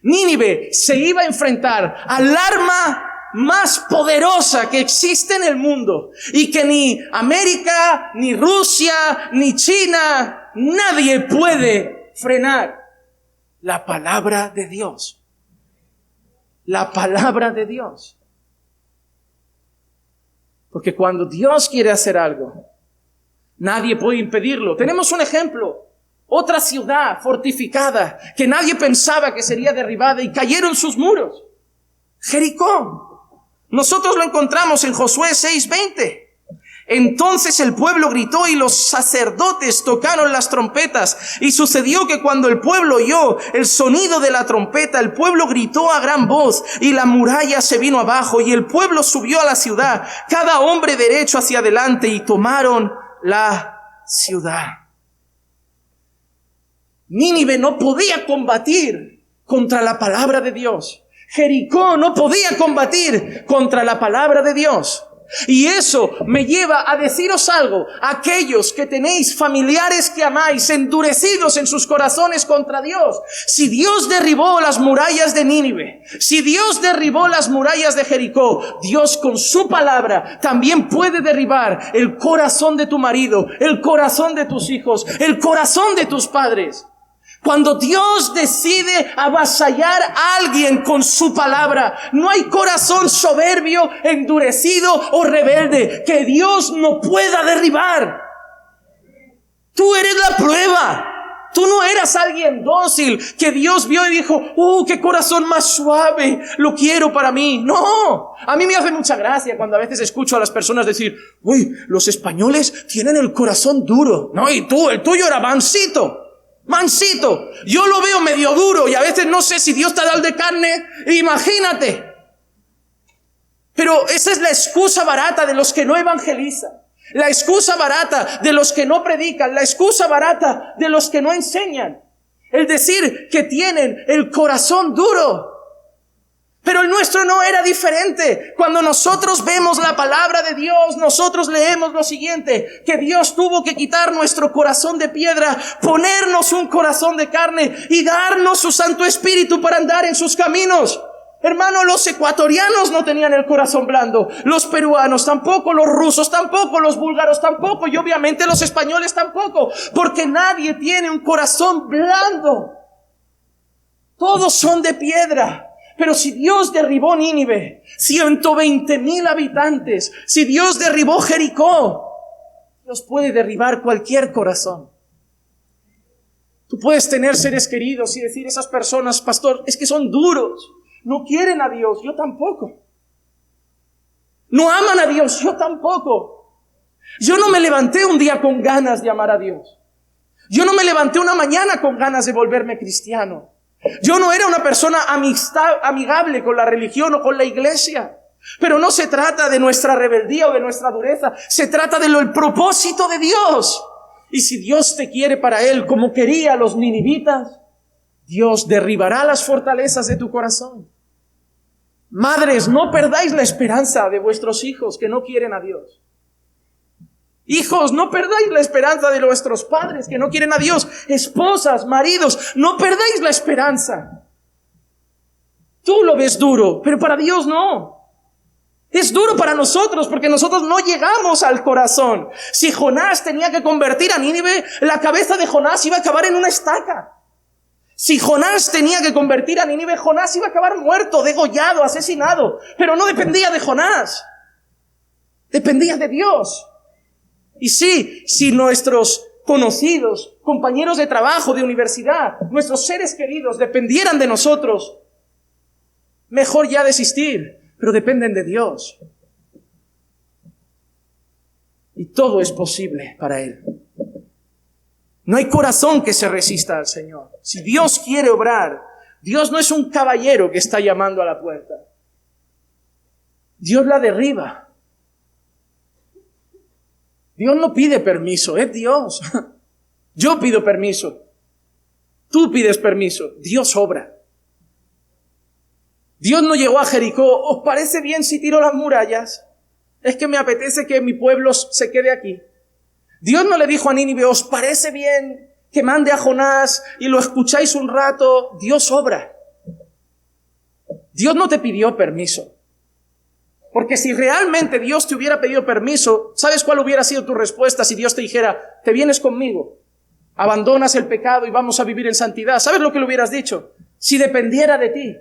Nínive se iba a enfrentar al arma más poderosa que existe en el mundo y que ni América, ni Rusia, ni China, nadie puede frenar. La palabra de Dios. La palabra de Dios. Porque cuando Dios quiere hacer algo, nadie puede impedirlo. Tenemos un ejemplo. Otra ciudad fortificada que nadie pensaba que sería derribada y cayeron sus muros. Jericó. Nosotros lo encontramos en Josué 6:20. Entonces el pueblo gritó y los sacerdotes tocaron las trompetas. Y sucedió que cuando el pueblo oyó el sonido de la trompeta, el pueblo gritó a gran voz y la muralla se vino abajo y el pueblo subió a la ciudad, cada hombre derecho hacia adelante, y tomaron la ciudad. Nínive no podía combatir contra la palabra de Dios. Jericó no podía combatir contra la palabra de Dios. Y eso me lleva a deciros algo. Aquellos que tenéis familiares que amáis, endurecidos en sus corazones contra Dios. Si Dios derribó las murallas de Nínive, si Dios derribó las murallas de Jericó, Dios con su palabra también puede derribar el corazón de tu marido, el corazón de tus hijos, el corazón de tus padres. Cuando Dios decide avasallar a alguien con su palabra, no hay corazón soberbio, endurecido o rebelde que Dios no pueda derribar. Tú eres la prueba. Tú no eras alguien dócil que Dios vio y dijo, qué corazón más suave, lo quiero para mí. No, a mí me hace mucha gracia cuando a veces escucho a las personas decir, los españoles tienen el corazón duro. No, y tú, el tuyo era mansito. Mansito. Yo lo veo medio duro y a veces no sé si Dios te ha dado el de carne. Imagínate. Pero esa es la excusa barata de los que no evangelizan. La excusa barata de los que no predican. La excusa barata de los que no enseñan. El decir que tienen el corazón duro. Pero el nuestro no era diferente. Cuando nosotros vemos la palabra de Dios, nosotros leemos lo siguiente: que Dios tuvo que quitar nuestro corazón de piedra, ponernos un corazón de carne y darnos su Santo Espíritu para andar en sus caminos. Hermano, los ecuatorianos no tenían el corazón blando, los peruanos tampoco, los rusos tampoco, los búlgaros tampoco y obviamente los españoles tampoco, porque nadie tiene un corazón blando. Todos son de piedra. Pero si Dios derribó Nínive, 120,000 habitantes, si Dios derribó Jericó, Dios puede derribar cualquier corazón. Tú puedes tener seres queridos y decir: esas personas, pastor, es que son duros, no quieren a Dios. Yo tampoco. No aman a Dios. Yo tampoco. Yo no me levanté un día con ganas de amar a Dios. Yo no me levanté una mañana con ganas de volverme cristiano. Yo no era una persona amigable con la religión o con la iglesia. Pero no se trata de nuestra rebeldía o de nuestra dureza. Se trata del propósito de Dios. Y si Dios te quiere para Él como quería a los ninivitas, Dios derribará las fortalezas de tu corazón. Madres, no perdáis la esperanza de vuestros hijos que no quieren a Dios. Hijos, no perdáis la esperanza de vuestros padres que no quieren a Dios. Esposas, maridos, no perdáis la esperanza. Tú lo ves duro, pero para Dios no. Es duro para nosotros porque nosotros no llegamos al corazón. Si Jonás tenía que convertir a Nínive, la cabeza de Jonás iba a acabar en una estaca. Si Jonás tenía que convertir a Nínive, Jonás iba a acabar muerto, degollado, asesinado. Pero no dependía de Jonás. Dependía de Dios. Y sí, si nuestros conocidos, compañeros de trabajo, de universidad, nuestros seres queridos dependieran de nosotros, mejor ya desistir, pero dependen de Dios. Y todo es posible para Él. No hay corazón que se resista al Señor. Si Dios quiere obrar, Dios no es un caballero que está llamando a la puerta. Dios la derriba. Dios no pide permiso, es Dios. Yo pido permiso. Tú pides permiso. Dios obra. Dios no llegó a Jericó: ¿os parece bien si tiro las murallas? Es que me apetece que mi pueblo se quede aquí. Dios no le dijo a Nínive: ¿os parece bien que mande a Jonás y lo escucháis un rato? Dios obra. Dios no te pidió permiso. Porque si realmente Dios te hubiera pedido permiso, ¿sabes cuál hubiera sido tu respuesta si Dios te dijera: te vienes conmigo, abandonas el pecado y vamos a vivir en santidad? ¿Sabes lo que le hubieras dicho? Si dependiera de ti.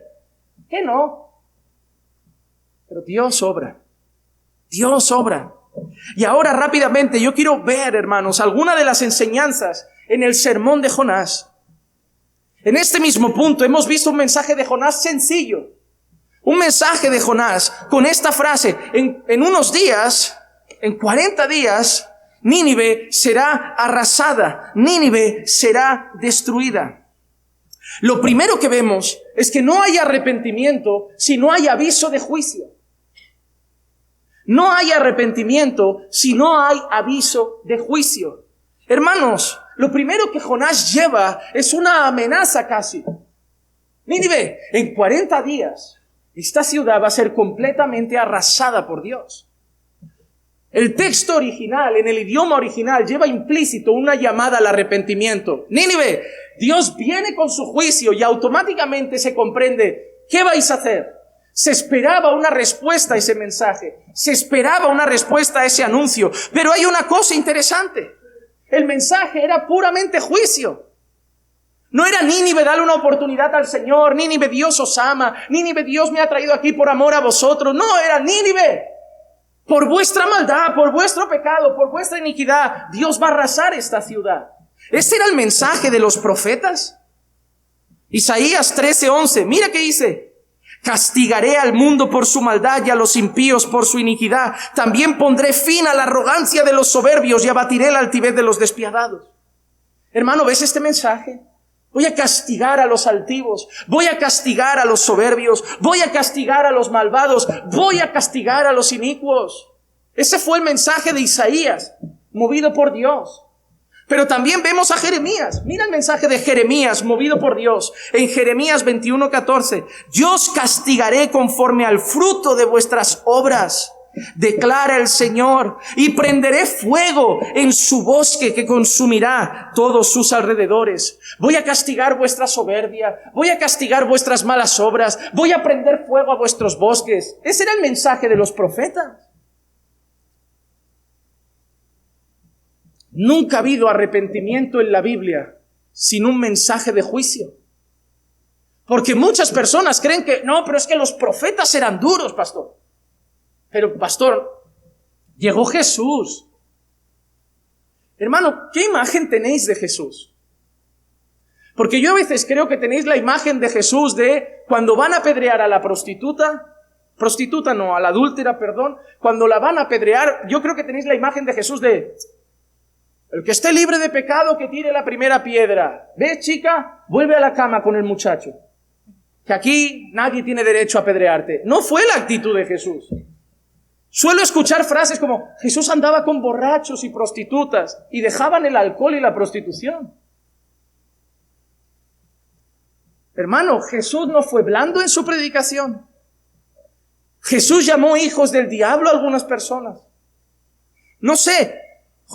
¿Qué no? Pero Dios obra. Dios obra. Y ahora rápidamente yo quiero ver, hermanos, alguna de las enseñanzas en el sermón de Jonás. En este mismo punto hemos visto un mensaje de Jonás sencillo. Un mensaje de Jonás con esta frase: en unos días, en 40 días, Nínive será arrasada, Nínive será destruida. Lo primero que vemos es que no hay arrepentimiento si no hay aviso de juicio. No hay arrepentimiento si no hay aviso de juicio. Hermanos, lo primero que Jonás lleva es una amenaza casi. Nínive, en 40 días, esta ciudad va a ser completamente arrasada por Dios. El texto original, en el idioma original, lleva implícito una llamada al arrepentimiento. Nínive, Dios viene con su juicio y automáticamente se comprende: ¿qué vais a hacer? Se esperaba una respuesta a ese mensaje. Se esperaba una respuesta a ese anuncio. Pero hay una cosa interesante. El mensaje era puramente juicio. No era: Nínive, dale una oportunidad al Señor. Nínive, Dios os ama. Nínive, Dios me ha traído aquí por amor a vosotros. No, era: Nínive, por vuestra maldad, por vuestro pecado, por vuestra iniquidad, Dios va a arrasar esta ciudad. ¿Ese era el mensaje de los profetas? Isaías 13:11. Mira qué dice: castigaré al mundo por su maldad y a los impíos por su iniquidad. También pondré fin a la arrogancia de los soberbios y abatiré la altivez de los despiadados. Hermano, ¿ves este mensaje? Voy a castigar a los altivos, voy a castigar a los soberbios, voy a castigar a los malvados, voy a castigar a los inicuos. Ese fue el mensaje de Isaías, movido por Dios. Pero también vemos a Jeremías. Mira el mensaje de Jeremías, movido por Dios. En Jeremías 21:14. Yo os castigaré conforme al fruto de vuestras obras, declara el Señor, y prenderé fuego en su bosque que consumirá todos sus alrededores. Voy a castigar vuestra soberbia, voy a castigar vuestras malas obras, voy a prender fuego a vuestros bosques. Ese era el mensaje de los profetas. Nunca ha habido arrepentimiento en la Biblia sin un mensaje de juicio. Porque muchas personas creen que, no, pero es que los profetas eran duros, pastor. Pero, pastor, llegó Jesús. Hermano, ¿qué imagen tenéis de Jesús? Porque yo a veces creo que tenéis la imagen de Jesús de cuando van a apedrear a la a la adúltera, perdón. Cuando la van a apedrear, yo creo que tenéis la imagen de Jesús de... El que esté libre de pecado, que tire la primera piedra. ¿Ves, chica? Vuelve a la cama con el muchacho. Que aquí nadie tiene derecho a apedrearte. No fue la actitud de Jesús. Suelo escuchar frases como, Jesús andaba con borrachos y prostitutas y dejaban el alcohol y la prostitución. Hermano, Jesús no fue blando en su predicación. Jesús llamó hijos del diablo a algunas personas. No sé,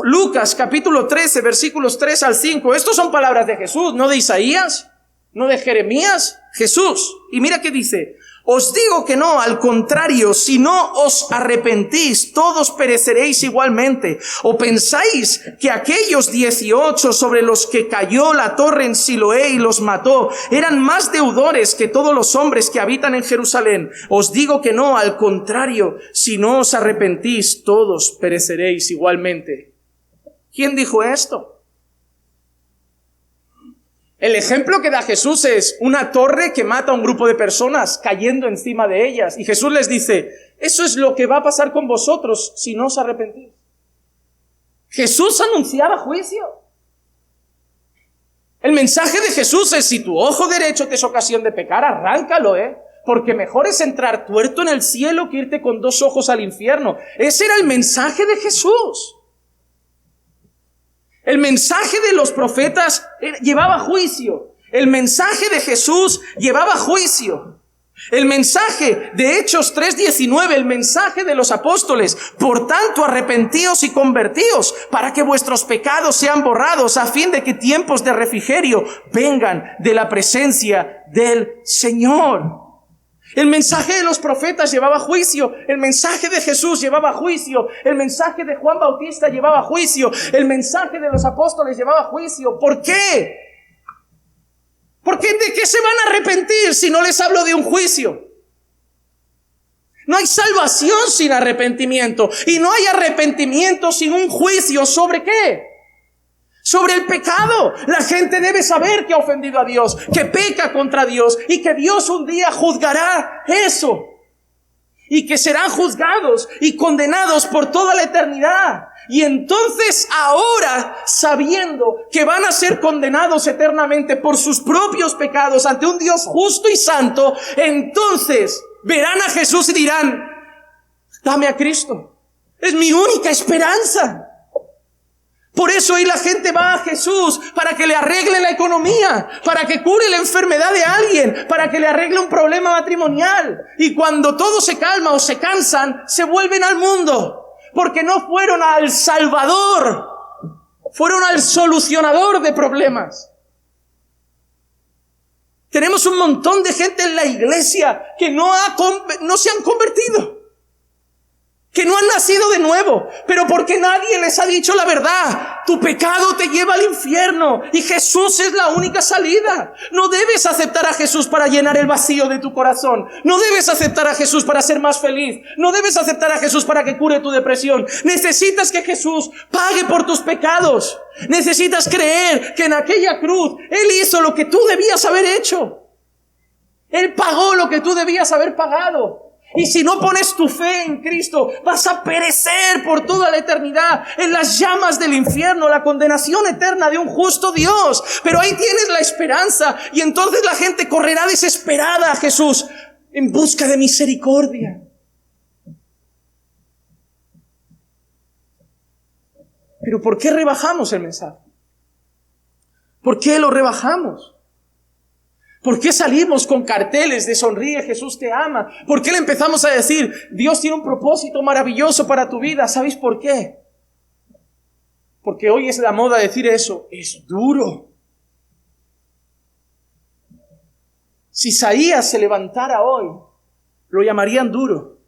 Lucas capítulo 13, versículos 3 al 5. Estos son palabras de Jesús, no de Isaías, no de Jeremías. Jesús. Y mira qué dice. Os digo que no, al contrario, si no os arrepentís, todos pereceréis igualmente. ¿O pensáis que aquellos 18 sobre los que cayó la torre en Siloé y los mató, eran más deudores que todos los hombres que habitan en Jerusalén? Os digo que no, al contrario, si no os arrepentís, todos pereceréis igualmente. ¿Quién dijo esto? El ejemplo que da Jesús es una torre que mata a un grupo de personas cayendo encima de ellas. Y Jesús les dice, eso es lo que va a pasar con vosotros si no os arrepentís. Jesús anunciaba juicio. El mensaje de Jesús es, si tu ojo derecho te es ocasión de pecar, arráncalo, porque mejor es entrar tuerto en el cielo que irte con 2 ojos al infierno. Ese era el mensaje de Jesús. El mensaje de los profetas llevaba juicio. El mensaje de Jesús llevaba juicio. El mensaje de Hechos 3:19, el mensaje de los apóstoles, por tanto arrepentíos y convertíos para que vuestros pecados sean borrados, a fin de que tiempos de refrigerio vengan de la presencia del Señor. El mensaje de los profetas llevaba juicio, el mensaje de Jesús llevaba juicio, el mensaje de Juan Bautista llevaba juicio, el mensaje de los apóstoles llevaba juicio. ¿Por qué? Porque ¿de qué se van a arrepentir si no les hablo de un juicio? No hay salvación sin arrepentimiento, y no hay arrepentimiento sin un juicio. ¿Sobre qué? Sobre el pecado. La gente debe saber que ha ofendido a Dios, que peca contra Dios y que Dios un día juzgará eso. Y que serán juzgados y condenados por toda la eternidad. Y entonces ahora, sabiendo que van a ser condenados eternamente por sus propios pecados ante un Dios justo y santo, entonces verán a Jesús y dirán, dame a Cristo. Es mi única esperanza. Por eso hoy la gente va a Jesús para que le arregle la economía, para que cure la enfermedad de alguien, para que le arregle un problema matrimonial. Y cuando todo se calma o se cansan, se vuelven al mundo, porque no fueron al Salvador, fueron al solucionador de problemas. Tenemos un montón de gente en la iglesia que no se han convertido, que no han nacido de nuevo, pero porque nadie les ha dicho la verdad. Tu pecado te lleva al infierno y Jesús es la única salida. No debes aceptar a Jesús para llenar el vacío de tu corazón. No debes aceptar a Jesús para ser más feliz. No debes aceptar a Jesús para que cure tu depresión. Necesitas que Jesús pague por tus pecados. Necesitas creer que en aquella cruz Él hizo lo que tú debías haber hecho. Él pagó lo que tú debías haber pagado. Y si no pones tu fe en Cristo, vas a perecer por toda la eternidad en las llamas del infierno, la condenación eterna de un justo Dios. Pero ahí tienes la esperanza, y entonces la gente correrá desesperada a Jesús en busca de misericordia. Pero ¿por qué rebajamos el mensaje? ¿Por qué lo rebajamos? ¿Por qué salimos con carteles de sonríe, Jesús te ama? ¿Por qué le empezamos a decir, Dios tiene un propósito maravilloso para tu vida? ¿Sabéis por qué? Porque hoy es la moda decir eso. Es duro. Si Isaías se levantara hoy, lo llamarían duro.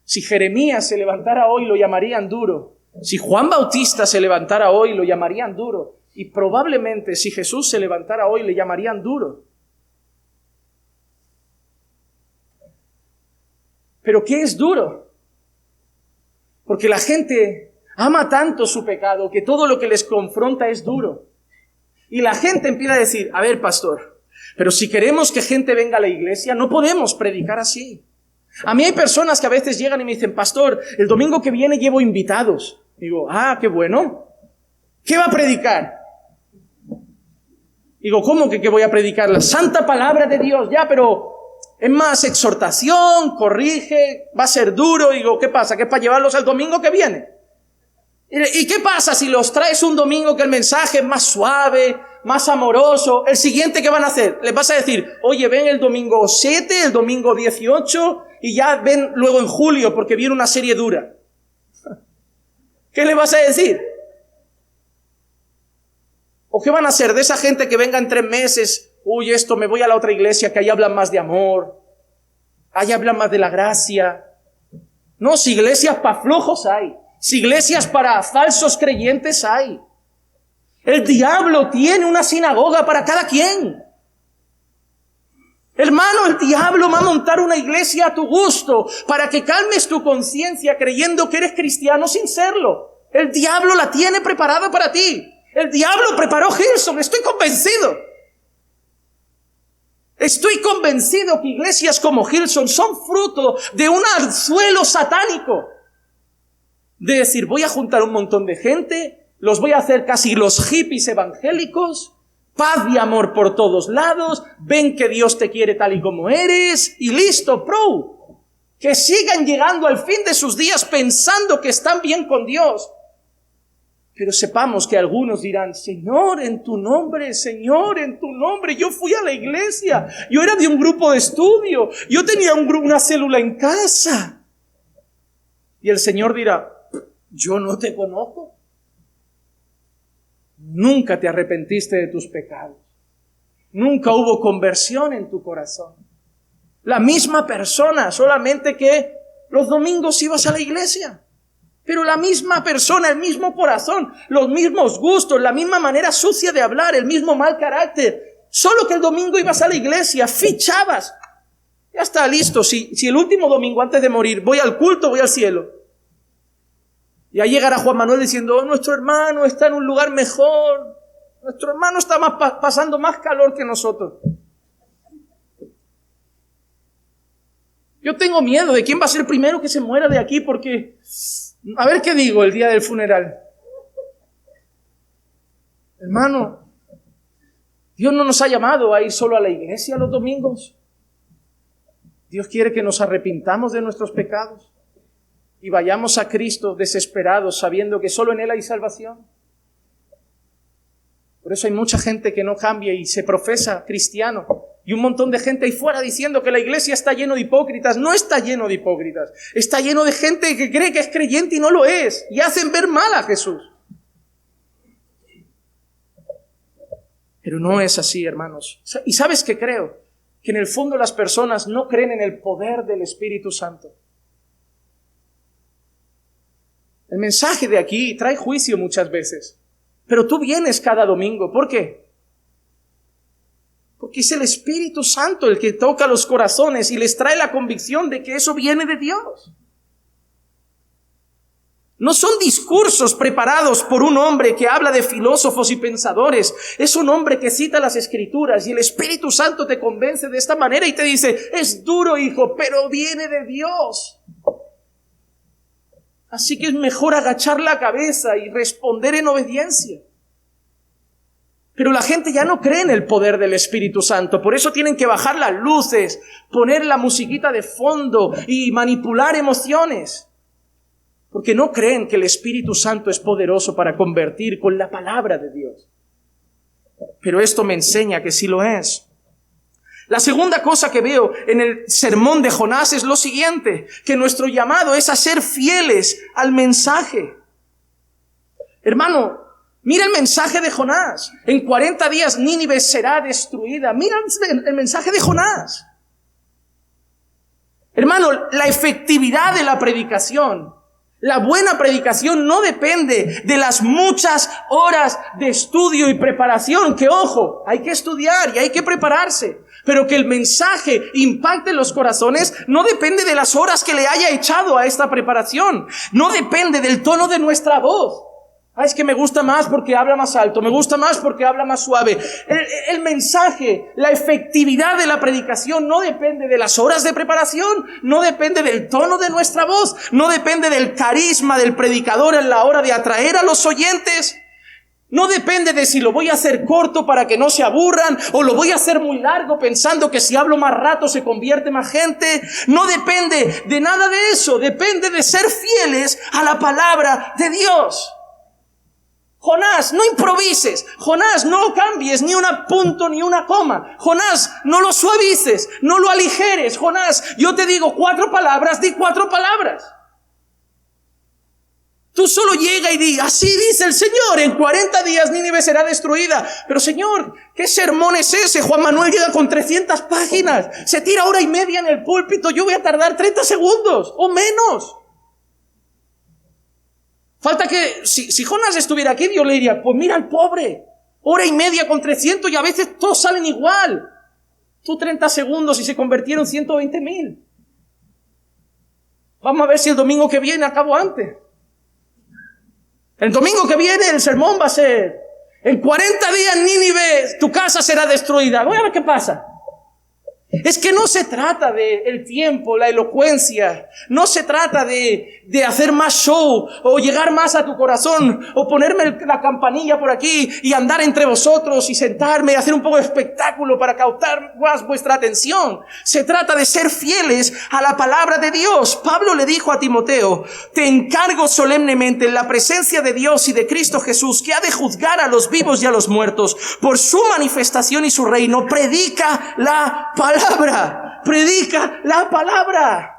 Si Jeremías se levantara hoy, lo llamarían duro. Si Juan Bautista se levantara hoy, lo llamarían duro. Y probablemente si Jesús se levantara hoy, le llamarían duro. ¿Pero qué es duro? Porque la gente ama tanto su pecado que todo lo que les confronta es duro. Y la gente empieza a decir, a ver, pastor, pero si queremos que gente venga a la iglesia, no podemos predicar así. A mí hay personas que a veces llegan y me dicen, pastor, el domingo que viene llevo invitados. Digo, qué bueno. ¿Qué va a predicar? Digo, ¿cómo que voy a predicar? La santa palabra de Dios. Ya, pero es más exhortación, corrige, va a ser duro. Digo, ¿qué pasa? ¿Que es para llevarlos al domingo que viene? ¿Y qué pasa si los traes un domingo que el mensaje es más suave, más amoroso? ¿El siguiente qué van a hacer? Les vas a decir, oye, ven el domingo 7, el domingo 18 y ya ven luego en julio porque viene una serie dura. ¿Qué le vas a decir? ¿O qué van a hacer de esa gente que venga en 3 meses? Uy, esto, me voy a la otra iglesia que ahí hablan más de amor, ahí hablan más de la gracia. No, si iglesias para flojos hay, si iglesias para falsos creyentes hay. El diablo tiene una sinagoga para cada quien. Hermano, el diablo va a montar una iglesia a tu gusto para que calmes tu conciencia creyendo que eres cristiano sin serlo. El diablo la tiene preparada para ti. El diablo preparó Hillsong, estoy convencido. Estoy convencido que iglesias como Hillsong son fruto de un anzuelo satánico. De decir, voy a juntar un montón de gente, los voy a hacer casi los hippies evangélicos, paz y amor por todos lados, ven que Dios te quiere tal y como eres, y listo, pro. Que sigan llegando al fin de sus días pensando que están bien con Dios. Pero sepamos que algunos dirán, Señor, en tu nombre, yo fui a la iglesia, yo era de un grupo de estudio, yo tenía una célula en casa. Y el Señor dirá, yo no te conozco. Nunca te arrepentiste de tus pecados. Nunca hubo conversión en tu corazón. La misma persona, solamente que los domingos ibas a la iglesia. Pero la misma persona, el mismo corazón, los mismos gustos, la misma manera sucia de hablar, el mismo mal carácter. Solo que el domingo ibas a la iglesia, fichabas. Ya está listo. Si el último domingo antes de morir voy al culto, voy al cielo. Y ahí llegará Juan Manuel diciendo, nuestro hermano está en un lugar mejor. Nuestro hermano está pasando más calor que nosotros. Yo tengo miedo de quién va a ser el primero que se muera de aquí porque... A ver qué digo el día del funeral. Hermano, Dios no nos ha llamado a ir solo a la iglesia los domingos. Dios quiere que nos arrepintamos de nuestros pecados y vayamos a Cristo desesperados, sabiendo que solo en Él hay salvación. Por eso hay mucha gente que no cambia y se profesa cristiano. Y un montón de gente ahí fuera diciendo que la iglesia está lleno de hipócritas. No está lleno de hipócritas. Está lleno de gente que cree que es creyente y no lo es. Y hacen ver mal a Jesús. Pero no es así, hermanos. ¿Y sabes qué creo? Que en el fondo las personas no creen en el poder del Espíritu Santo. El mensaje de aquí trae juicio muchas veces. Pero tú vienes cada domingo. ¿Por qué? Porque es el Espíritu Santo el que toca los corazones y les trae la convicción de que eso viene de Dios. No son discursos preparados por un hombre que habla de filósofos y pensadores. Es un hombre que cita las Escrituras y el Espíritu Santo te convence de esta manera y te dice, es duro, hijo, pero viene de Dios. Así que es mejor agachar la cabeza y responder en obediencia. Pero la gente ya no cree en el poder del Espíritu Santo. Por eso tienen que bajar las luces, poner la musiquita de fondo y manipular emociones. Porque no creen que el Espíritu Santo es poderoso para convertir con la palabra de Dios. Pero esto me enseña que sí lo es. La segunda cosa que veo en el sermón de Jonás es lo siguiente, que nuestro llamado es a ser fieles al mensaje. Hermano, mira el mensaje de Jonás. En 40 días Nínive será destruida. Mira el mensaje de Jonás. Hermano, la efectividad de la predicación, la buena predicación no depende de las muchas horas de estudio y preparación, que ojo, hay que estudiar y hay que prepararse, pero que el mensaje impacte en los corazones no depende de las horas que le haya echado a esta preparación, no depende del tono de nuestra voz. Es que me gusta más porque habla más alto, me gusta más porque habla más suave. El mensaje, la efectividad de la predicación no depende de las horas de preparación, no depende del tono de nuestra voz, no depende del carisma del predicador en la hora de atraer a los oyentes. No depende de si lo voy a hacer corto para que no se aburran o lo voy a hacer muy largo pensando que si hablo más rato se convierte más gente. No depende de nada de eso, depende de ser fieles a la palabra de Dios. Jonás, no improvises. Jonás, no cambies ni un punto ni una coma. Jonás, no lo suavices, no lo aligeres. Jonás, yo te digo 4 palabras, di 4 palabras. Tú solo llega y di, así dice el Señor, en 40 días Nínive será destruida. Pero Señor, ¿qué sermón es ese? Juan Manuel llega con 300 páginas, se tira 1:30 en el púlpito, yo voy a tardar 30 segundos o menos. Falta que, si Jonás estuviera aquí, Dios le diría, pues mira al pobre, 1:30 con 300 y a veces todos salen igual. Tú 30 segundos y se convirtieron 120,000. Vamos a ver si el domingo que viene acabo antes. El domingo que viene el sermón va a ser, en 40 días Nínive, tu casa será destruida. Voy a ver qué pasa. Es que no se trata del tiempo, la elocuencia, no se trata de hacer más show o llegar más a tu corazón o ponerme la campanilla por aquí y andar entre vosotros y sentarme y hacer un poco de espectáculo para captar más vuestra atención. Se trata de ser fieles a la palabra de Dios. Pablo le dijo a Timoteo, te encargo solemnemente en la presencia de Dios y de Cristo Jesús, que ha de juzgar a los vivos y a los muertos por su manifestación y su reino. Predica la palabra. Predica la palabra.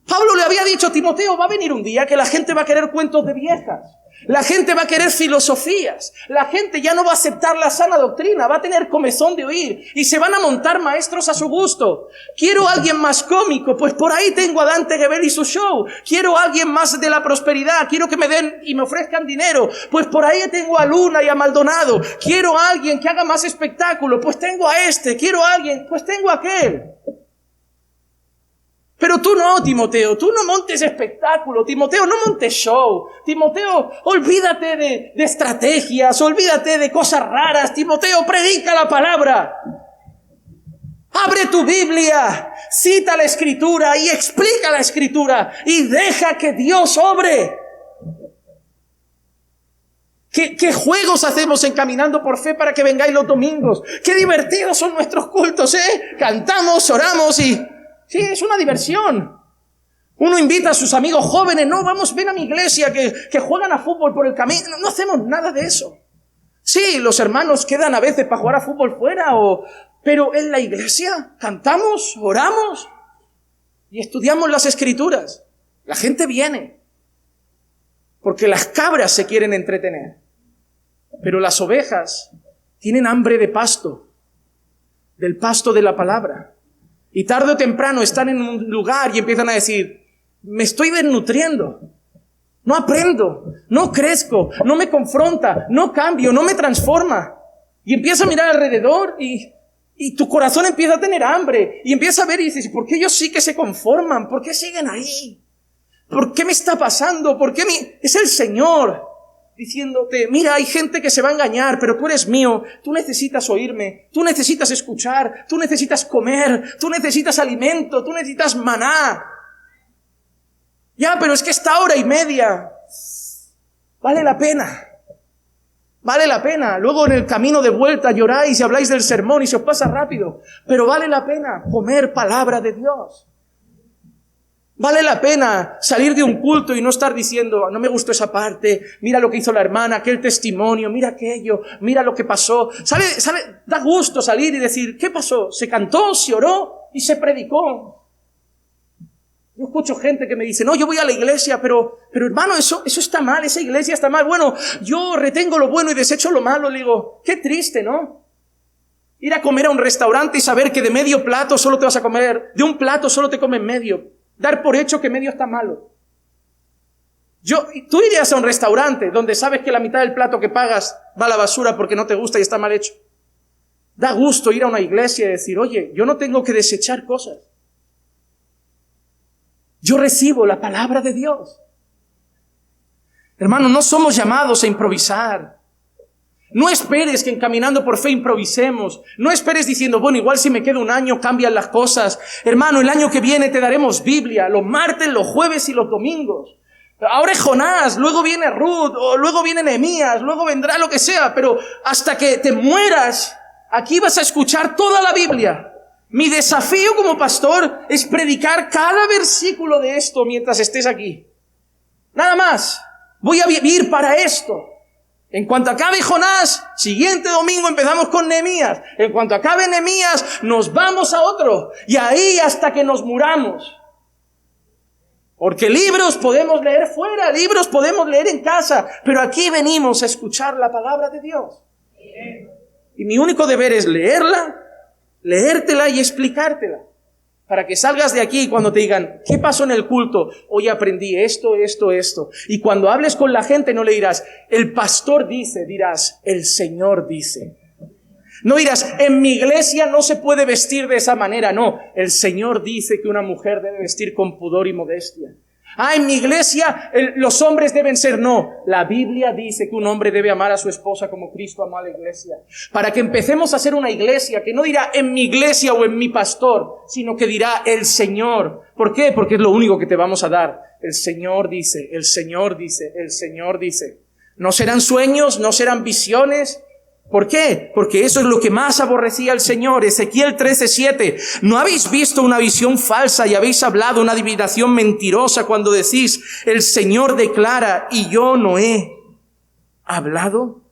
Pablo le había dicho a Timoteo, va a venir un día que la gente va a querer cuentos de viejas. La gente va a querer filosofías. La gente ya no va a aceptar la sana doctrina. Va a tener comezón de oír. Y se van a montar maestros a su gusto. Quiero a alguien más cómico. Pues por ahí tengo a Dante Gebel y su show. Quiero a alguien más de la prosperidad. Quiero que me den y me ofrezcan dinero. Pues por ahí tengo a Luna y a Maldonado. Quiero a alguien que haga más espectáculo. Pues tengo a este. Quiero a alguien. Pues tengo a aquel. Pero tú no, Timoteo, tú no montes espectáculo, Timoteo, no montes show, Timoteo, olvídate de estrategias, olvídate de cosas raras, Timoteo, predica la palabra. Abre tu Biblia, cita la Escritura y explica la Escritura y deja que Dios obre. ¿Qué juegos hacemos en Caminando por Fe para que vengáis los domingos? Qué divertidos son nuestros cultos, Cantamos, oramos y... sí, es una diversión. Uno invita a sus amigos jóvenes, no, vamos, ven a mi iglesia que juegan a fútbol por el camino. No hacemos nada de eso. Sí, los hermanos quedan a veces para jugar a fútbol fuera, pero en la iglesia cantamos, oramos y estudiamos las Escrituras. La gente viene porque las cabras se quieren entretener, pero las ovejas tienen hambre de pasto, del pasto de la palabra. Y tarde o temprano están en un lugar y empiezan a decir, me estoy desnutriendo, no aprendo, no crezco, no me confronta, no cambio, no me transforma. Y empieza a mirar alrededor y tu corazón empieza a tener hambre y empieza a ver y dices, ¿por qué ellos sí que se conforman? ¿Por qué siguen ahí? ¿Por qué me está pasando? ¿Por qué es el Señor diciéndote, mira, hay gente que se va a engañar, pero tú eres mío, tú necesitas oírme, tú necesitas escuchar, tú necesitas comer, tú necesitas alimento, tú necesitas maná. Ya, pero es que esta hora y media vale la pena. Vale la pena. Luego en el camino de vuelta lloráis y habláis del sermón y se os pasa rápido. Pero vale la pena comer palabra de Dios. Vale la pena salir de un culto y no estar diciendo, no me gustó esa parte, mira lo que hizo la hermana, aquel testimonio, mira aquello, mira lo que pasó. Da gusto salir y decir, ¿qué pasó? Se cantó, se oró y se predicó. Yo escucho gente que me dice, no, yo voy a la iglesia, pero hermano, eso está mal, esa iglesia está mal. Bueno, yo retengo lo bueno y desecho lo malo. Le digo, qué triste, ¿no? Ir a comer a un restaurante y saber que de medio plato solo te vas a comer, de un plato solo te comen medio. Dar por hecho que medio está malo. Tú irías a un restaurante donde sabes que la mitad del plato que pagas va a la basura porque no te gusta y está mal hecho. Da gusto ir a una iglesia y decir, oye, yo no tengo que desechar cosas. Yo recibo la palabra de Dios. Hermano, no somos llamados a improvisar. No esperes que en Caminando por Fe improvisemos. No esperes diciendo, bueno, igual si me quedo un año cambian las cosas. Hermano, el año que viene te daremos Biblia, los martes, los jueves y los domingos. Ahora es Jonás, luego viene Ruth, o luego viene Nehemías, luego vendrá lo que sea, pero hasta que te mueras, aquí vas a escuchar toda la Biblia. Mi desafío como pastor es predicar cada versículo de esto mientras estés aquí. Nada más. Voy a vivir para esto. En cuanto acabe Jonás, siguiente domingo empezamos con Nehemías. En cuanto acabe Nehemías, nos vamos a otro. Y ahí hasta que nos muramos. Porque libros podemos leer fuera, libros podemos leer en casa, pero aquí venimos a escuchar la palabra de Dios. Y mi único deber es leerla, leértela y explicártela. Para que salgas de aquí y cuando te digan, ¿qué pasó en el culto? Hoy aprendí esto. Y cuando hables con la gente no le dirás, el pastor dice, dirás, el Señor dice. No dirás, en mi iglesia no se puede vestir de esa manera. No, el Señor dice que una mujer debe vestir con pudor y modestia. En mi iglesia los hombres deben ser. No, la Biblia dice que un hombre debe amar a su esposa como Cristo amó a la iglesia. Para que empecemos a ser una iglesia que no dirá en mi iglesia o en mi pastor, sino que dirá el Señor. ¿Por qué? Porque es lo único que te vamos a dar. El Señor dice, el Señor dice, el Señor dice. No serán sueños, no serán visiones. ¿Por qué? Porque eso es lo que más aborrecía el Señor. Ezequiel 13:7. ¿No habéis visto una visión falsa y habéis hablado una adivinación mentirosa cuando decís, el Señor declara y yo no he hablado?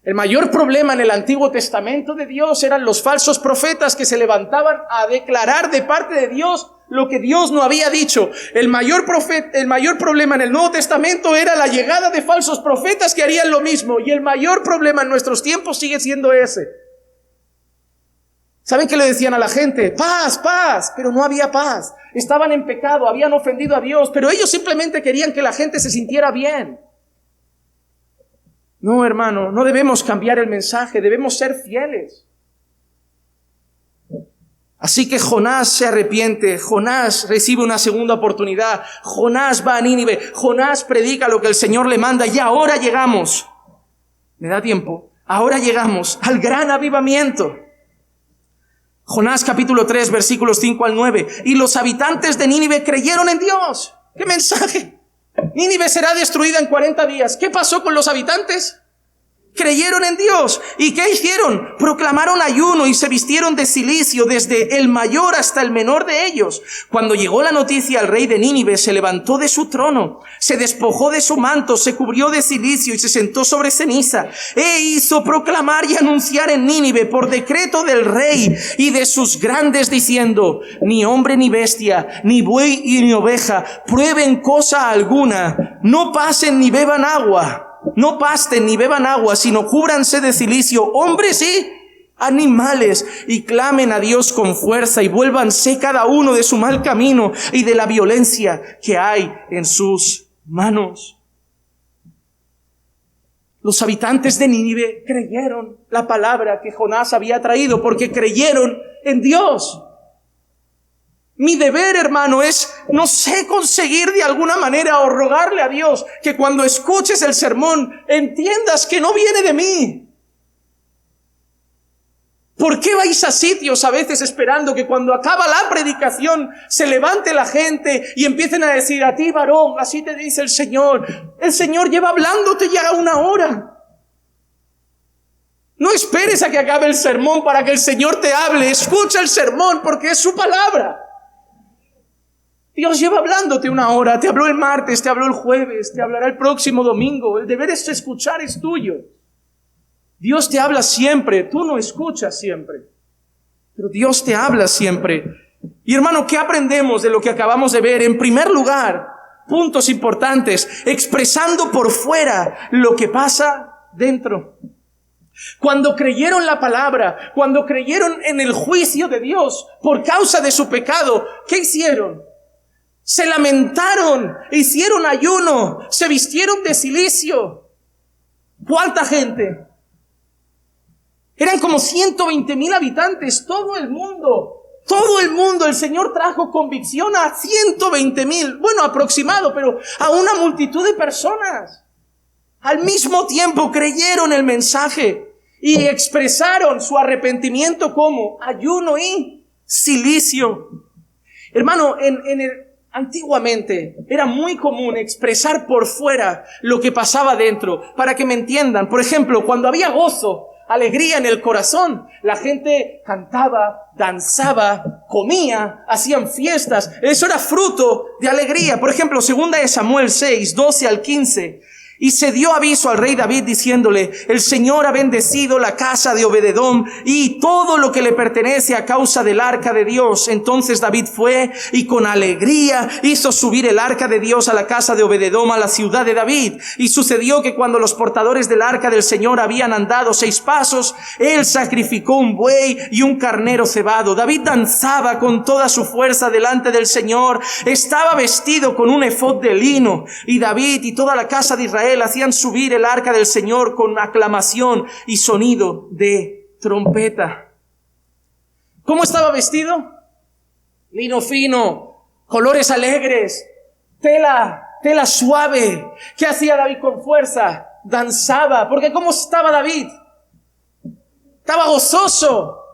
El mayor problema en el Antiguo Testamento de Dios eran los falsos profetas que se levantaban a declarar de parte de Dios lo que Dios no había dicho. El mayor problema en el Nuevo Testamento era la llegada de falsos profetas que harían lo mismo. Y el mayor problema en nuestros tiempos sigue siendo ese. ¿Saben qué le decían a la gente? Paz, paz. Pero no había paz. Estaban en pecado, habían ofendido a Dios, pero ellos simplemente querían que la gente se sintiera bien. No, hermano, no debemos cambiar el mensaje, debemos ser fieles. Así que Jonás se arrepiente, Jonás recibe una segunda oportunidad, Jonás va a Nínive, Jonás predica lo que el Señor le manda y ahora llegamos, ¿me da tiempo? Ahora llegamos al gran avivamiento. Jonás capítulo 3 versículos 5 al 9. Y los habitantes de Nínive creyeron en Dios. ¡Qué mensaje! Nínive será destruida en 40 días. ¿Qué pasó con los habitantes? Creyeron en Dios. ¿Y qué hicieron? Proclamaron ayuno y se vistieron de cilicio desde el mayor hasta el menor de ellos. Cuando llegó la noticia al rey de Nínive, se levantó de su trono, se despojó de su manto, se cubrió de cilicio y se sentó sobre ceniza. E hizo proclamar y anunciar en Nínive por decreto del rey y de sus grandes diciendo, ni hombre ni bestia, ni buey y ni oveja, prueben cosa alguna, no pasen ni beban agua. No pasten ni beban agua, sino cúbranse de cilicio, hombres y animales, y clamen a Dios con fuerza, y vuélvanse cada uno de su mal camino y de la violencia que hay en sus manos. Los habitantes de Nínive creyeron la palabra que Jonás había traído, porque creyeron en Dios. Mi deber, hermano, es, no sé, conseguir de alguna manera o rogarle a Dios que cuando escuches el sermón entiendas que no viene de mí. ¿Por qué vais a sitios a veces esperando que cuando acaba la predicación se levante la gente y empiecen a decir: a ti, varón, así te dice el Señor? El Señor lleva hablándote ya 1 hora. No esperes a que acabe el sermón para que el Señor te hable. Escucha el sermón porque es su palabra. Dios lleva hablándote 1 hora. Te habló el martes, te habló el jueves, te hablará el próximo domingo. El deber es escuchar, es tuyo. Dios te habla siempre, tú no escuchas siempre, pero Dios te habla siempre. Y hermano, ¿qué aprendemos de lo que acabamos de ver? En primer lugar, puntos importantes, expresando por fuera lo que pasa dentro. Cuando creyeron la palabra, cuando creyeron en el juicio de Dios por causa de su pecado, ¿qué hicieron? Se lamentaron, hicieron ayuno, se vistieron de cilicio. ¿Cuánta gente? Eran como 120,000 habitantes, todo el mundo, el Señor trajo convicción a 120,000, bueno, aproximado, pero a una multitud de personas. Al mismo tiempo creyeron el mensaje y expresaron su arrepentimiento como ayuno y cilicio. Hermano, antiguamente era muy común expresar por fuera lo que pasaba dentro, para que me entiendan. Por ejemplo, cuando había gozo, alegría en el corazón, la gente cantaba, danzaba, comía, hacían fiestas. Eso era fruto de alegría. Por ejemplo, 2 Samuel 6, 12 al 15. Y se dio aviso al rey David diciéndole: el Señor ha bendecido la casa de Obededom y todo lo que le pertenece a causa del arca de Dios. Entonces David fue y con alegría hizo subir el arca de Dios a la casa de Obededom, a la ciudad de David. Y sucedió que cuando los portadores del arca del Señor habían andado 6 pasos, él sacrificó un buey y un carnero cebado. David danzaba con toda su fuerza delante del Señor. Estaba vestido con un efod de lino, y David y toda la casa de Israel hacían subir el arca del Señor con aclamación y sonido de trompeta. ¿Cómo estaba vestido? Lino fino, colores alegres, tela suave. ¿Qué hacía David con fuerza? Danzaba. Porque ¿cómo estaba David? Estaba gozoso.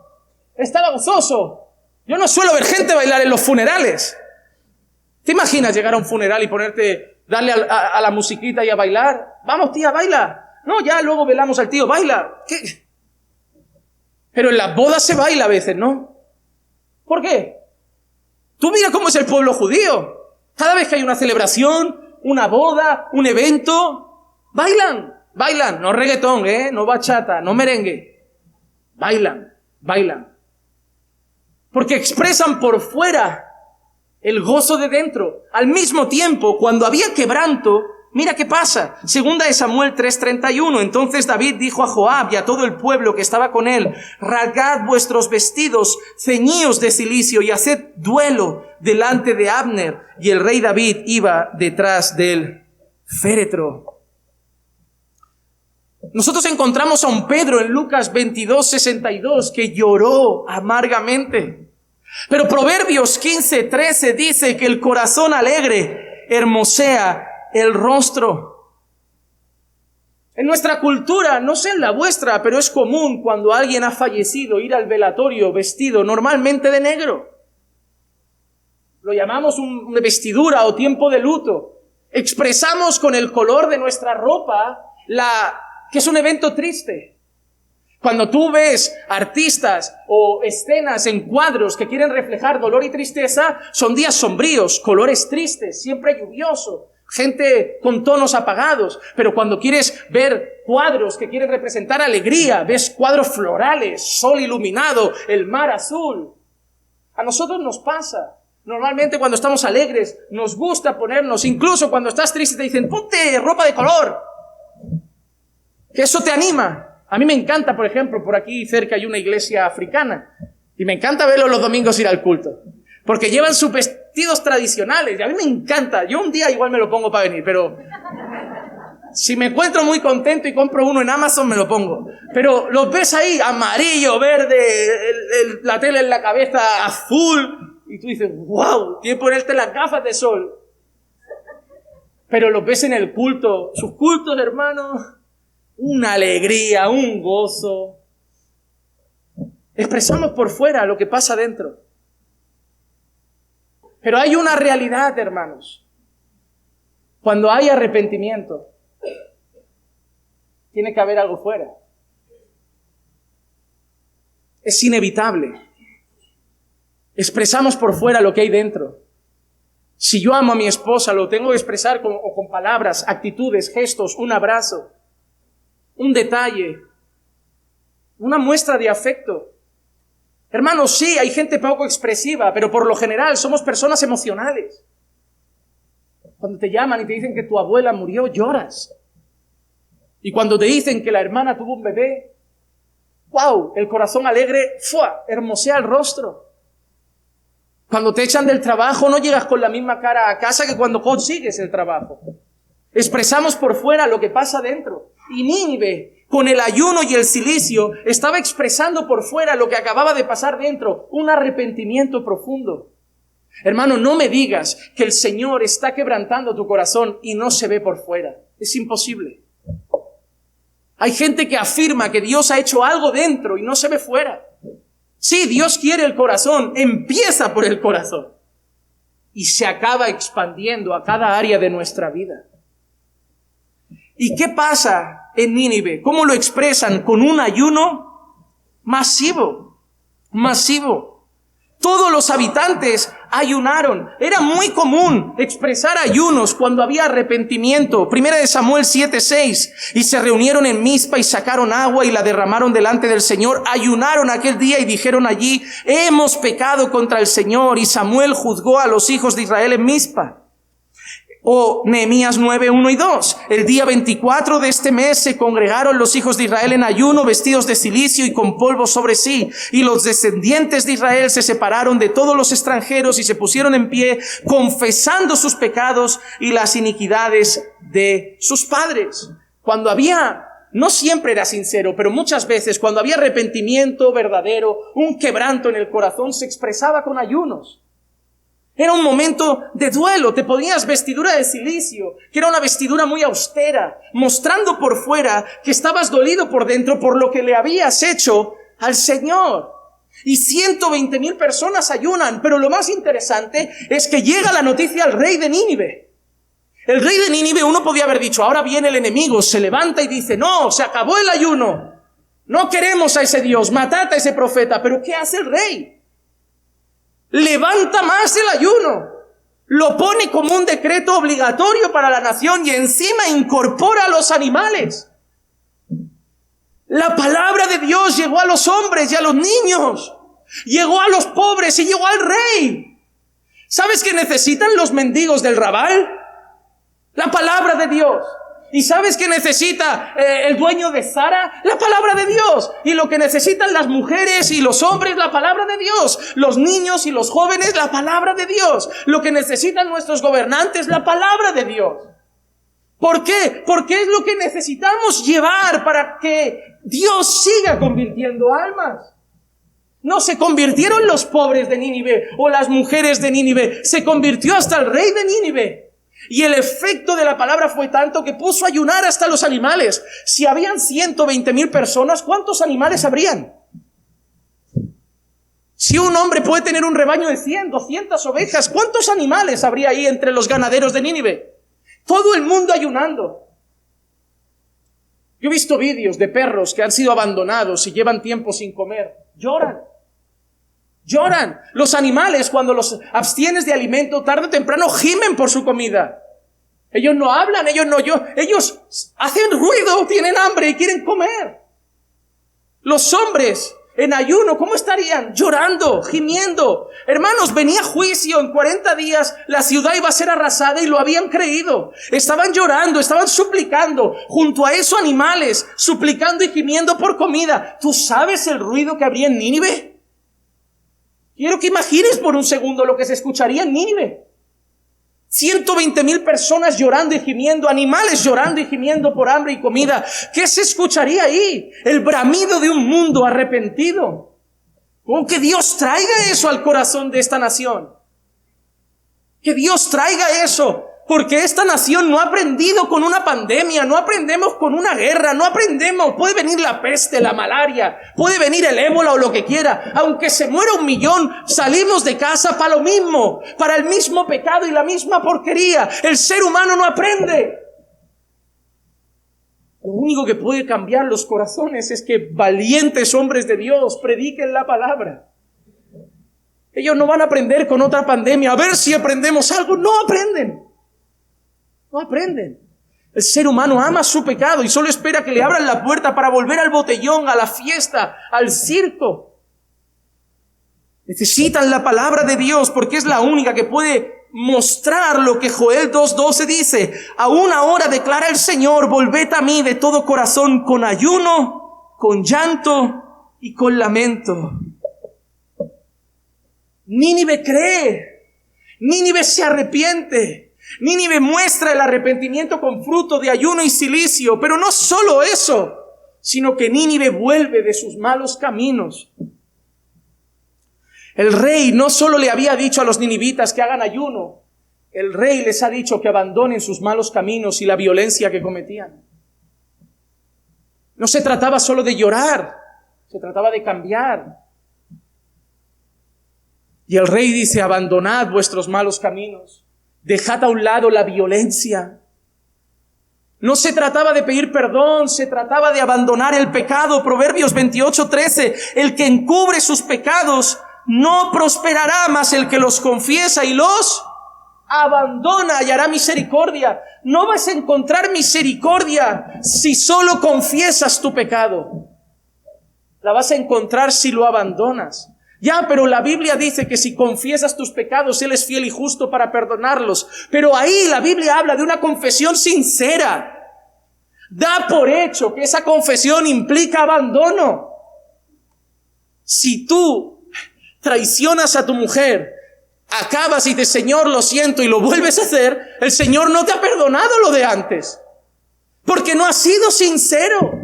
Yo no suelo ver gente bailar en los funerales. ¿Te imaginas llegar a un funeral y darle a la musiquita y a bailar? Vamos, tía, baila. No, ya luego velamos al tío, baila. ¿Qué? Pero en las bodas se baila a veces, ¿no? ¿Por qué? Tú mira cómo es el pueblo judío. Cada vez que hay una celebración, una boda, un evento, bailan. No reggaetón, no bachata, no merengue. Bailan. Porque expresan por fuera el gozo de dentro. Al mismo tiempo, cuando había quebranto, mira qué pasa. 2 Samuel 3:31. Entonces David dijo a Joab y a todo el pueblo que estaba con él: rasgad vuestros vestidos, ceñíos de cilicio y haced duelo delante de Abner. Y el rey David iba detrás del féretro. Nosotros encontramos a un Pedro en Lucas 22:62 que lloró amargamente. Pero Proverbios 15:13 dice que el corazón alegre hermosea el rostro. En nuestra cultura, no sé en la vuestra, pero es común cuando alguien ha fallecido ir al velatorio vestido normalmente de negro. Lo llamamos una vestidura o tiempo de luto. Expresamos con el color de nuestra ropa que es un evento triste. Cuando tú ves artistas o escenas en cuadros que quieren reflejar dolor y tristeza, son días sombríos, colores tristes, siempre lluvioso, gente con tonos apagados. Pero cuando quieres ver cuadros que quieren representar alegría, ves cuadros florales, sol iluminado, el mar azul. A nosotros nos pasa. Normalmente cuando estamos alegres, nos gusta ponernos, incluso cuando estás triste te dicen: ponte ropa de color, que eso te anima. A mí me encanta, por ejemplo, por aquí cerca hay una iglesia africana y me encanta verlos los domingos ir al culto, porque llevan sus vestidos tradicionales y a mí me encanta. Yo un día igual me lo pongo para venir, pero si me encuentro muy contento y compro uno en Amazon me lo pongo. Pero los ves ahí, amarillo, verde, la tela en la cabeza azul, Y tú dices, wow, tienes que ponerte las gafas de sol. Pero los ves en el culto, sus cultos, hermanos, una alegría, un gozo. Expresamos por fuera lo que pasa dentro. Pero hay una realidad, hermanos. Cuando hay arrepentimiento, tiene que haber algo fuera. Es inevitable. Expresamos por fuera lo que hay dentro. Si yo amo a mi esposa, lo tengo que expresar con palabras, actitudes, gestos, un abrazo, un detalle, una muestra de afecto. Hermanos, sí, hay gente poco expresiva, pero por lo general somos personas emocionales. Cuando te llaman y te dicen que tu abuela murió, lloras. Y cuando te dicen que la hermana tuvo un bebé, ¡wow! El corazón alegre, ¡fua! Hermosea el rostro. Cuando te echan del trabajo, no llegas con la misma cara a casa que cuando consigues el trabajo. Expresamos por fuera lo que pasa dentro. Y Nínive, con el ayuno y el cilicio, estaba expresando por fuera lo que acababa de pasar dentro, un arrepentimiento profundo. Hermano, no me digas que el Señor está quebrantando tu corazón y no se ve por fuera. Es imposible. Hay gente que afirma que Dios ha hecho algo dentro y no se ve fuera. Sí, Dios quiere el corazón, empieza por el corazón y se acaba expandiendo a cada área de nuestra vida. ¿Y qué pasa en Nínive? ¿Cómo lo expresan? Con un ayuno masivo, masivo. Todos los habitantes ayunaron. Era muy común expresar ayunos cuando había arrepentimiento. 1 Samuel 7:6. Y se reunieron en Mizpa y sacaron agua y la derramaron delante del Señor. Ayunaron aquel día y dijeron allí: hemos pecado contra el Señor. Y Samuel juzgó a los hijos de Israel en Mizpa. O Nehemías 9:1 y 2. El día 24 de este mes se congregaron los hijos de Israel en ayuno, vestidos de cilicio y con polvo sobre sí. Y los descendientes de Israel se separaron de todos los extranjeros y se pusieron en pie, confesando sus pecados y las iniquidades de sus padres. Cuando había, no siempre era sincero, pero muchas veces cuando había arrepentimiento verdadero, un quebranto en el corazón, se expresaba con ayunos. Era un momento de duelo. Te ponías vestidura de cilicio, que era una vestidura muy austera, mostrando por fuera que estabas dolido por dentro por lo que le habías hecho al Señor. Y 120,000 personas ayunan, pero lo más interesante es que llega la noticia al rey de Nínive. El rey de Nínive, uno podía haber dicho, ahora viene el enemigo, se levanta y dice, no, se acabó el ayuno, no queremos a ese Dios, matad a ese profeta. Pero ¿qué hace el rey? Levanta más el ayuno, lo pone como un decreto obligatorio para la nación y encima incorpora a los animales. La palabra de Dios llegó a los hombres y a los niños, llegó a los pobres y llegó al rey. ¿Sabes qué necesitan los mendigos del Rabal? La palabra de Dios. ¿Y sabes qué necesita el dueño de Zara? La palabra de Dios. Y lo que necesitan las mujeres y los hombres, la palabra de Dios. Los niños y los jóvenes, la palabra de Dios. Lo que necesitan nuestros gobernantes, la palabra de Dios. ¿Por qué? Porque es lo que necesitamos llevar para que Dios siga convirtiendo almas. No se convirtieron los pobres de Nínive o las mujeres de Nínive. Se convirtió hasta el rey de Nínive. Y el efecto de la palabra fue tanto que puso a ayunar hasta los animales. Si habían 120,000 personas, ¿cuántos animales habrían? Si un hombre puede tener un rebaño de 100, 200 ovejas, ¿cuántos animales habría ahí entre los ganaderos de Nínive? Todo el mundo ayunando. Yo he visto vídeos de perros que han sido abandonados y llevan tiempo sin comer. Lloran. Lloran. Los animales, cuando los abstienes de alimento, tarde o temprano gimen por su comida. Ellos no hablan, ellos hacen ruido, tienen hambre y quieren comer. Los hombres en ayuno, ¿cómo estarían? Llorando, gimiendo. Hermanos, venía juicio, en 40 días la ciudad iba a ser arrasada y lo habían creído. Estaban llorando, estaban suplicando. Junto a eso animales, suplicando y gimiendo por comida. ¿Tú sabes el ruido que habría en Nínive? Quiero que imagines por un segundo lo que se escucharía en Nínive. 120,000 personas llorando y gimiendo, animales llorando y gimiendo por hambre y comida. ¿Qué se escucharía ahí? El bramido de un mundo arrepentido. Oh, que Dios traiga eso al corazón de esta nación. Que Dios traiga eso. Porque esta nación no ha aprendido con una pandemia, no aprendemos con una guerra, no aprendemos. Puede venir la peste, la malaria, puede venir el ébola o lo que quiera. Aunque se muera 1 millón, salimos de casa para lo mismo, para el mismo pecado y la misma porquería. El ser humano no aprende. Lo único que puede cambiar los corazones es que valientes hombres de Dios prediquen la palabra. Ellos no van a aprender con otra pandemia, a ver si aprendemos algo. No aprenden. No aprenden. El ser humano ama su pecado y solo espera que le abran la puerta para volver al botellón, a la fiesta, al circo. Necesitan la palabra de Dios porque es la única que puede mostrar lo que Joel 2:12 dice. Aún ahora declara el Señor, volved a mí de todo corazón con ayuno, con llanto y con lamento. Nínive cree, Nínive se arrepiente. Nínive muestra el arrepentimiento con fruto de ayuno y cilicio, pero no solo eso, sino que Nínive vuelve de sus malos caminos. El rey no solo le había dicho a los ninivitas que hagan ayuno, el rey les ha dicho que abandonen sus malos caminos y la violencia que cometían. No se trataba solo de llorar, se trataba de cambiar. Y el rey dice, abandonad vuestros malos caminos. Dejad a un lado la violencia. No se trataba de pedir perdón, se trataba de abandonar el pecado. Proverbios 28:13. El que encubre sus pecados no prosperará, mas el que los confiesa y los abandona hallará misericordia. No vas a encontrar misericordia si solo confiesas tu pecado. La vas a encontrar si lo abandonas. Ya, pero la Biblia dice que si confiesas tus pecados, Él es fiel y justo para perdonarlos. Pero ahí la Biblia habla de una confesión sincera. Da por hecho que esa confesión implica abandono. Si tú traicionas a tu mujer, acabas y dices, Señor, lo siento, y lo vuelves a hacer, el Señor no te ha perdonado lo de antes. Porque no has sido sincero.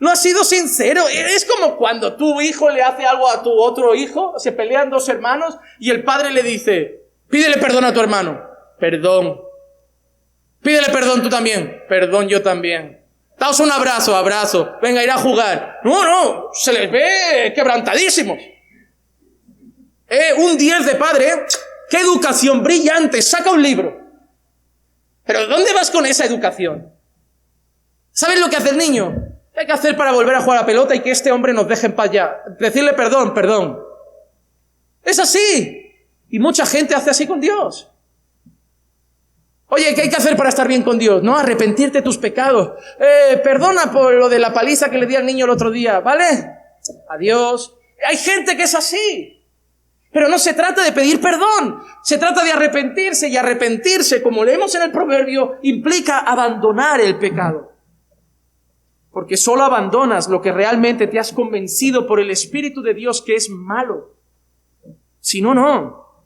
No has sido sincero. Es como cuando tu hijo le hace algo a tu otro hijo, se pelean 2 hermanos y el padre le dice, pídele perdón a tu hermano. Perdón. Pídele perdón tú también. Perdón yo también. Daos un abrazo, abrazo. Venga, ir a jugar. No, se les ve quebrantadísimos. Un 10 de padre, qué educación brillante, saca un libro. Pero ¿dónde vas con esa educación? ¿Sabes lo que hace el niño? ¿Qué hay que hacer para volver a jugar a la pelota y que este hombre nos deje en paz ya? Decirle perdón, perdón. Es así. Y mucha gente hace así con Dios. Oye, ¿qué hay que hacer para estar bien con Dios? No, arrepentirte de tus pecados. Perdona por lo de la paliza que le di al niño el otro día, ¿vale? Adiós. Hay gente que es así. Pero no se trata de pedir perdón. Se trata de arrepentirse. Y arrepentirse, como leemos en el proverbio, implica abandonar el pecado. Porque solo abandonas lo que realmente te has convencido por el Espíritu de Dios que es malo. Si no, no.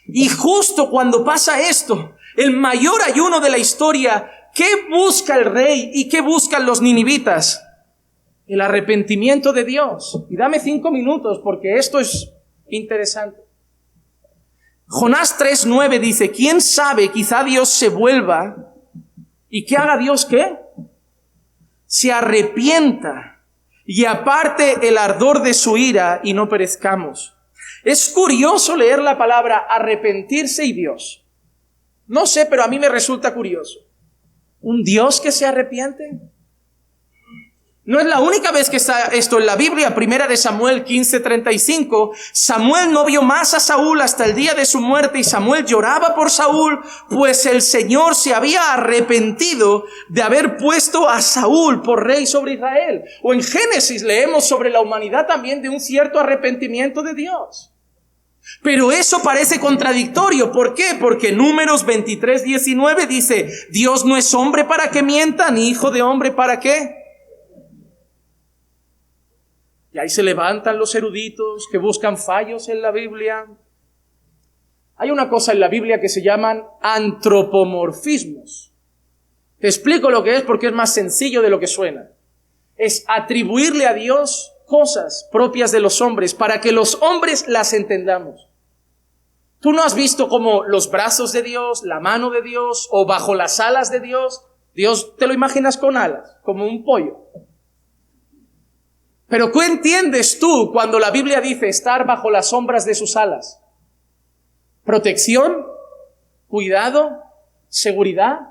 Y justo cuando pasa esto, el mayor ayuno de la historia, ¿qué busca el rey y qué buscan los ninivitas? El arrepentimiento de Dios. Y dame 5 minutos porque esto es interesante. Jonás 3:9 dice, ¿quién sabe? Quizá Dios se vuelva. ¿Y qué haga Dios qué? Se arrepienta y aparte el ardor de su ira y no perezcamos. Es curioso leer la palabra arrepentirse y Dios. No sé, pero a mí me resulta curioso. ¿Un Dios que se arrepiente? No es la única vez que está esto en la Biblia. 1 Samuel 15:35. Samuel no vio más a Saúl hasta el día de su muerte y Samuel lloraba por Saúl, pues el Señor se había arrepentido de haber puesto a Saúl por rey sobre Israel. O en Génesis leemos sobre la humanidad también de un cierto arrepentimiento de Dios. Pero eso parece contradictorio. ¿Por qué? Porque Números 23:19 dice, Dios no es hombre para que mienta, ni hijo de hombre para qué. Y ahí se levantan los eruditos que buscan fallos en la Biblia. Hay una cosa en la Biblia que se llaman antropomorfismos. Te explico lo que es porque es más sencillo de lo que suena. Es atribuirle a Dios cosas propias de los hombres para que los hombres las entendamos. ¿Tú no has visto como los brazos de Dios, la mano de Dios o bajo las alas de Dios? Dios te lo imaginas con alas, como un pollo. Pero ¿qué entiendes tú cuando la Biblia dice estar bajo las sombras de sus alas? ¿Protección? ¿Cuidado? ¿Seguridad?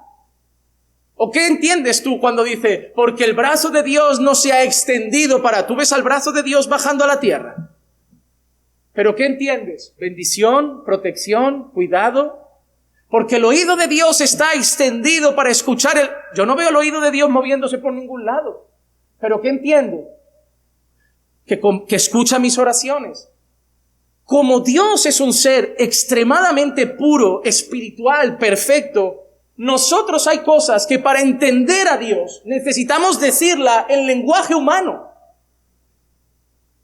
¿O qué entiendes tú cuando dice, porque el brazo de Dios no se ha extendido para... Tú ves al brazo de Dios bajando a la tierra. ¿Pero qué entiendes? Bendición, protección, cuidado. Porque el oído de Dios está extendido para escuchar el... Yo no veo el oído de Dios moviéndose por ningún lado. ¿Pero qué entiendo? Que escucha mis oraciones. Como Dios es un ser extremadamente puro, espiritual, perfecto, nosotros hay cosas que para entender a Dios necesitamos decirla en lenguaje humano.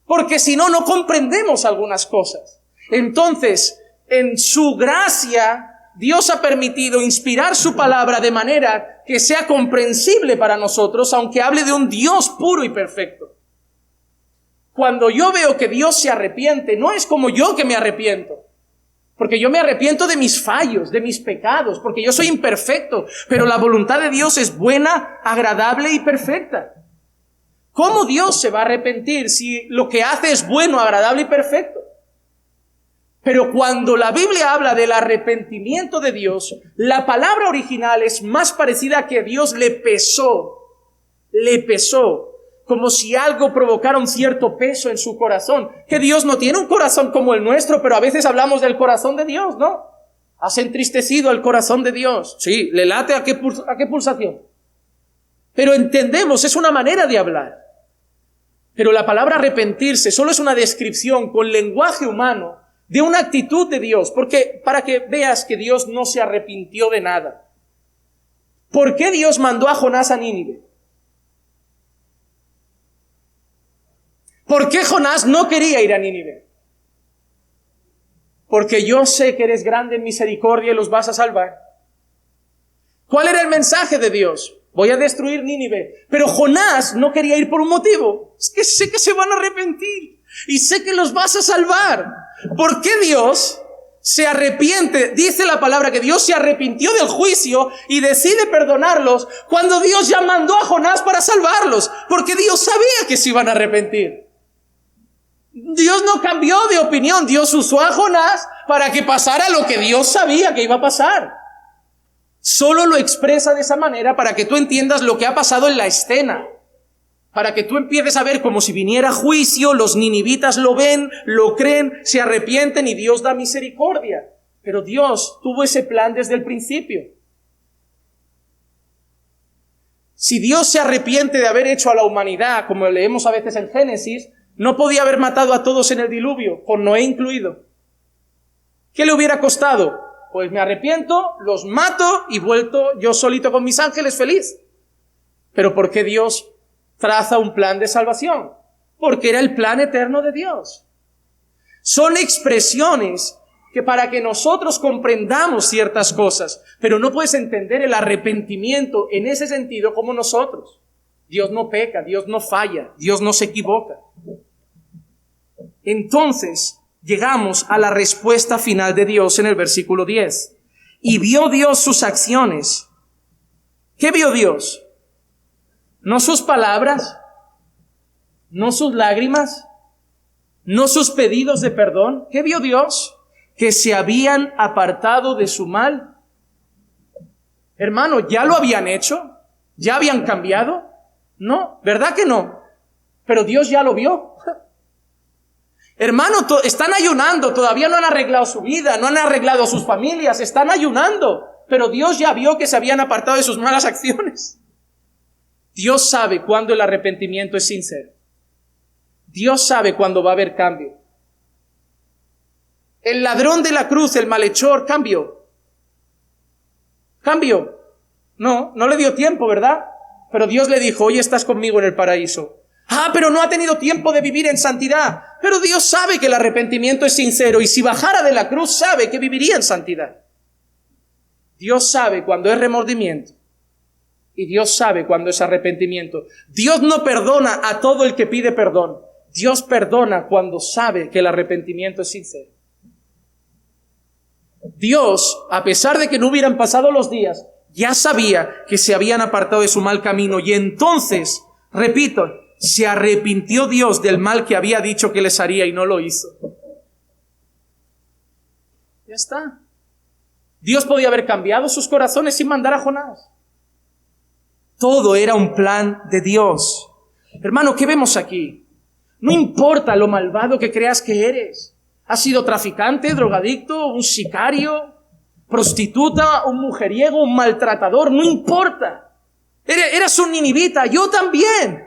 Porque si no, no comprendemos algunas cosas. Entonces, en su gracia, Dios ha permitido inspirar su palabra de manera que sea comprensible para nosotros, aunque hable de un Dios puro y perfecto. Cuando yo veo que Dios se arrepiente, no es como yo que me arrepiento. Porque yo me arrepiento de mis fallos, de mis pecados, porque yo soy imperfecto. Pero la voluntad de Dios es buena, agradable y perfecta. ¿Cómo Dios se va a arrepentir si lo que hace es bueno, agradable y perfecto? Pero cuando la Biblia habla del arrepentimiento de Dios, la palabra original es más parecida a que Dios le pesó, como si algo provocara un cierto peso en su corazón. Que Dios no tiene un corazón como el nuestro, pero a veces hablamos del corazón de Dios, ¿no? ¿Has entristecido al corazón de Dios? Sí, ¿le late a qué pulsación? Pero entendemos, es una manera de hablar. Pero la palabra arrepentirse solo es una descripción con lenguaje humano de una actitud de Dios, porque para que veas que Dios no se arrepintió de nada. ¿Por qué Dios mandó a Jonás a Nínive? ¿Por qué Jonás no quería ir a Nínive? Porque yo sé que eres grande en misericordia y los vas a salvar. ¿Cuál era el mensaje de Dios? Voy a destruir Nínive. Pero Jonás no quería ir por un motivo. Es que sé que se van a arrepentir y sé que los vas a salvar. ¿Por qué Dios se arrepiente? Dice la palabra que Dios se arrepintió del juicio y decide perdonarlos cuando Dios ya mandó a Jonás para salvarlos, porque Dios sabía que se iban a arrepentir. Dios no cambió de opinión. Dios usó a Jonás para que pasara lo que Dios sabía que iba a pasar. Solo lo expresa de esa manera para que tú entiendas lo que ha pasado en la escena. Para que tú empieces a ver como si viniera juicio, los ninivitas lo ven, lo creen, se arrepienten y Dios da misericordia. Pero Dios tuvo ese plan desde el principio. Si Dios se arrepiente de haber hecho a la humanidad, como leemos a veces en Génesis, no podía haber matado a todos en el diluvio, con Noé incluido. ¿Qué le hubiera costado? Pues me arrepiento, los mato y vuelto yo solito con mis ángeles feliz. Pero ¿por qué Dios traza un plan de salvación? Porque era el plan eterno de Dios. Son expresiones que para que nosotros comprendamos ciertas cosas, pero no puedes entender el arrepentimiento en ese sentido como nosotros. Dios no peca, Dios no falla, Dios no se equivoca. Entonces, llegamos a la respuesta final de Dios en el versículo 10. Y vio Dios sus acciones. ¿Qué vio Dios? No sus palabras, no sus lágrimas, no sus pedidos de perdón. ¿Qué vio Dios? Que se habían apartado de su mal. Hermano, ¿ya lo habían hecho? ¿Ya habían cambiado? No, ¿verdad que no? Pero Dios ya lo vio. Hermano, están ayunando, todavía no han arreglado su vida, no han arreglado sus familias, están ayunando, pero Dios ya vio que se habían apartado de sus malas acciones. Dios sabe cuándo el arrepentimiento es sincero. Dios sabe cuándo va a haber cambio. El ladrón de la cruz, el malhechor, cambió. No le dio tiempo, ¿verdad? Pero Dios le dijo, hoy estás conmigo en el paraíso. Pero no ha tenido tiempo de vivir en santidad. Pero Dios sabe que el arrepentimiento es sincero y si bajara de la cruz sabe que viviría en santidad. Dios sabe cuando es remordimiento y Dios sabe cuando es arrepentimiento. Dios no perdona a todo el que pide perdón. Dios perdona cuando sabe que el arrepentimiento es sincero. Dios, a pesar de que no hubieran pasado los días, ya sabía que se habían apartado de su mal camino y entonces, repito, se arrepintió Dios del mal que había dicho que les haría y no lo hizo. Ya está. Dios podía haber cambiado sus corazones sin mandar a Jonás. Todo era un plan de Dios. Hermano, ¿qué vemos aquí? No importa lo malvado que creas que eres. ¿Has sido traficante, drogadicto, un sicario, prostituta, un mujeriego, un maltratador? No importa. Eras un ninivita, yo también.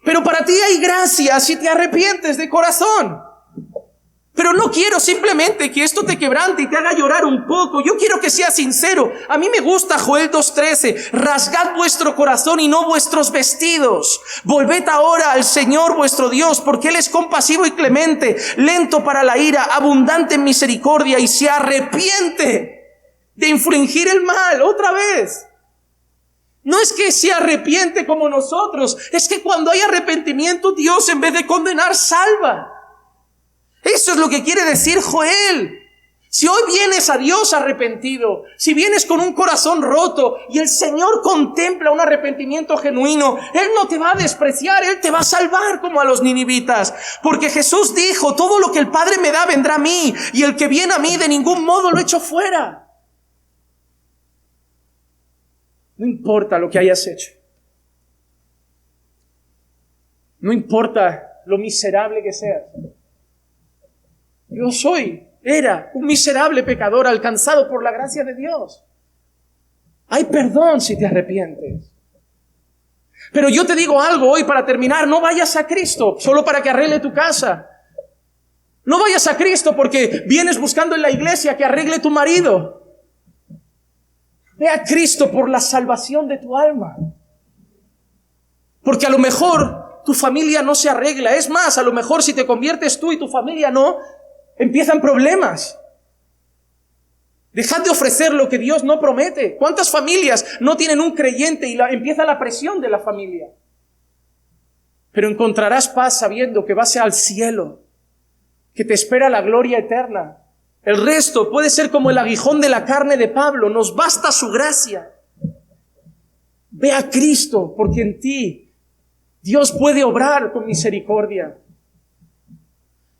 Pero para ti hay gracia si te arrepientes de corazón. Pero no quiero simplemente que esto te quebrante y te haga llorar un poco. Yo quiero que seas sincero. A mí me gusta Joel 2:13. Rasgad vuestro corazón y no vuestros vestidos. Volved ahora al Señor vuestro Dios, porque Él es compasivo y clemente, lento para la ira, abundante en misericordia y se arrepiente de infringir el mal. Otra vez. No es que se arrepiente como nosotros. Es que cuando hay arrepentimiento, Dios en vez de condenar, salva. Eso es lo que quiere decir Joel. Si hoy vienes a Dios arrepentido, si vienes con un corazón roto y el Señor contempla un arrepentimiento genuino, Él no te va a despreciar, Él te va a salvar como a los ninivitas. Porque Jesús dijo, todo lo que el Padre me da vendrá a mí, y el que viene a mí de ningún modo lo echo fuera. No importa lo que hayas hecho. No importa lo miserable que seas. Yo era un miserable pecador alcanzado por la gracia de Dios. Hay perdón si te arrepientes. Pero yo te digo algo hoy para terminar, no vayas a Cristo solo para que arregle tu casa. No vayas a Cristo porque vienes buscando en la iglesia que arregle tu marido. Ve a Cristo por la salvación de tu alma. Porque a lo mejor tu familia no se arregla. Es más, a lo mejor si te conviertes tú y tu familia no, empiezan problemas. Dejad de ofrecer lo que Dios no promete. ¿Cuántas familias no tienen un creyente y empieza la presión de la familia? Pero encontrarás paz sabiendo que vas al cielo, que te espera la gloria eterna. El resto puede ser como el aguijón de la carne de Pablo. Nos basta su gracia. Ve a Cristo, porque en ti Dios puede obrar con misericordia.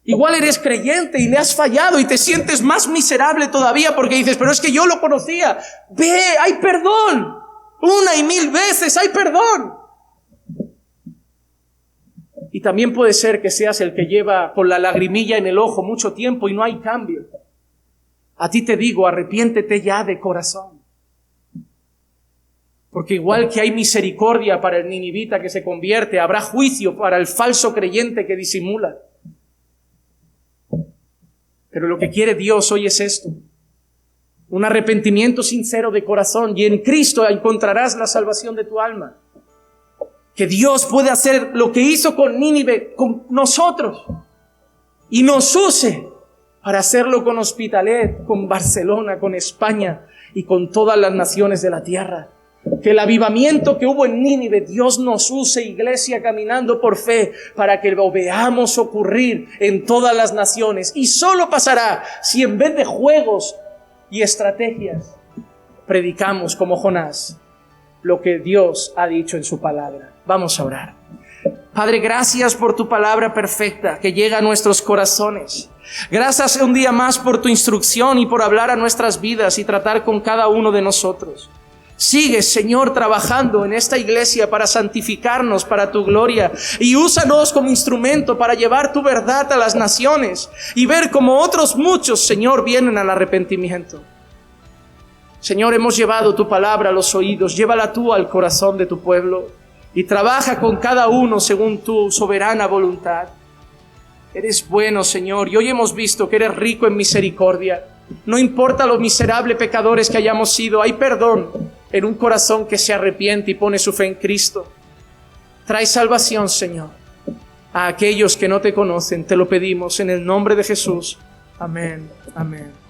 Igual eres creyente y le has fallado y te sientes más miserable todavía porque dices, pero es que yo lo conocía. Ve, hay perdón. 1,000 veces hay perdón. Y también puede ser que seas el que lleva con la lagrimilla en el ojo mucho tiempo y no hay cambio. A ti te digo, arrepiéntete ya de corazón. Porque igual que hay misericordia para el ninivita que se convierte, habrá juicio para el falso creyente que disimula. Pero lo que quiere Dios hoy es esto. Un arrepentimiento sincero de corazón y en Cristo encontrarás la salvación de tu alma. Que Dios puede hacer lo que hizo con Nínive, con nosotros. Y nos use para hacerlo con Hospitalet, con Barcelona, con España y con todas las naciones de la tierra. Que el avivamiento que hubo en Nínive, Dios nos use, iglesia, caminando por fe, para que lo veamos ocurrir en todas las naciones. Y solo pasará si en vez de juegos y estrategias, predicamos como Jonás lo que Dios ha dicho en su palabra. Vamos a orar. Padre, gracias por tu palabra perfecta que llega a nuestros corazones. Gracias un día más por tu instrucción y por hablar a nuestras vidas y tratar con cada uno de nosotros. Sigue, Señor, trabajando en esta iglesia para santificarnos para tu gloria y úsanos como instrumento para llevar tu verdad a las naciones y ver como otros muchos, Señor, vienen al arrepentimiento. Señor, hemos llevado tu palabra a los oídos, llévala tú al corazón de tu pueblo y trabaja con cada uno según tu soberana voluntad. Eres bueno, Señor, y hoy hemos visto que eres rico en misericordia. No importa lo miserable pecadores que hayamos sido, hay perdón en un corazón que se arrepiente y pone su fe en Cristo. Trae salvación, Señor, a aquellos que no te conocen. Te lo pedimos en el nombre de Jesús. Amén. Amén.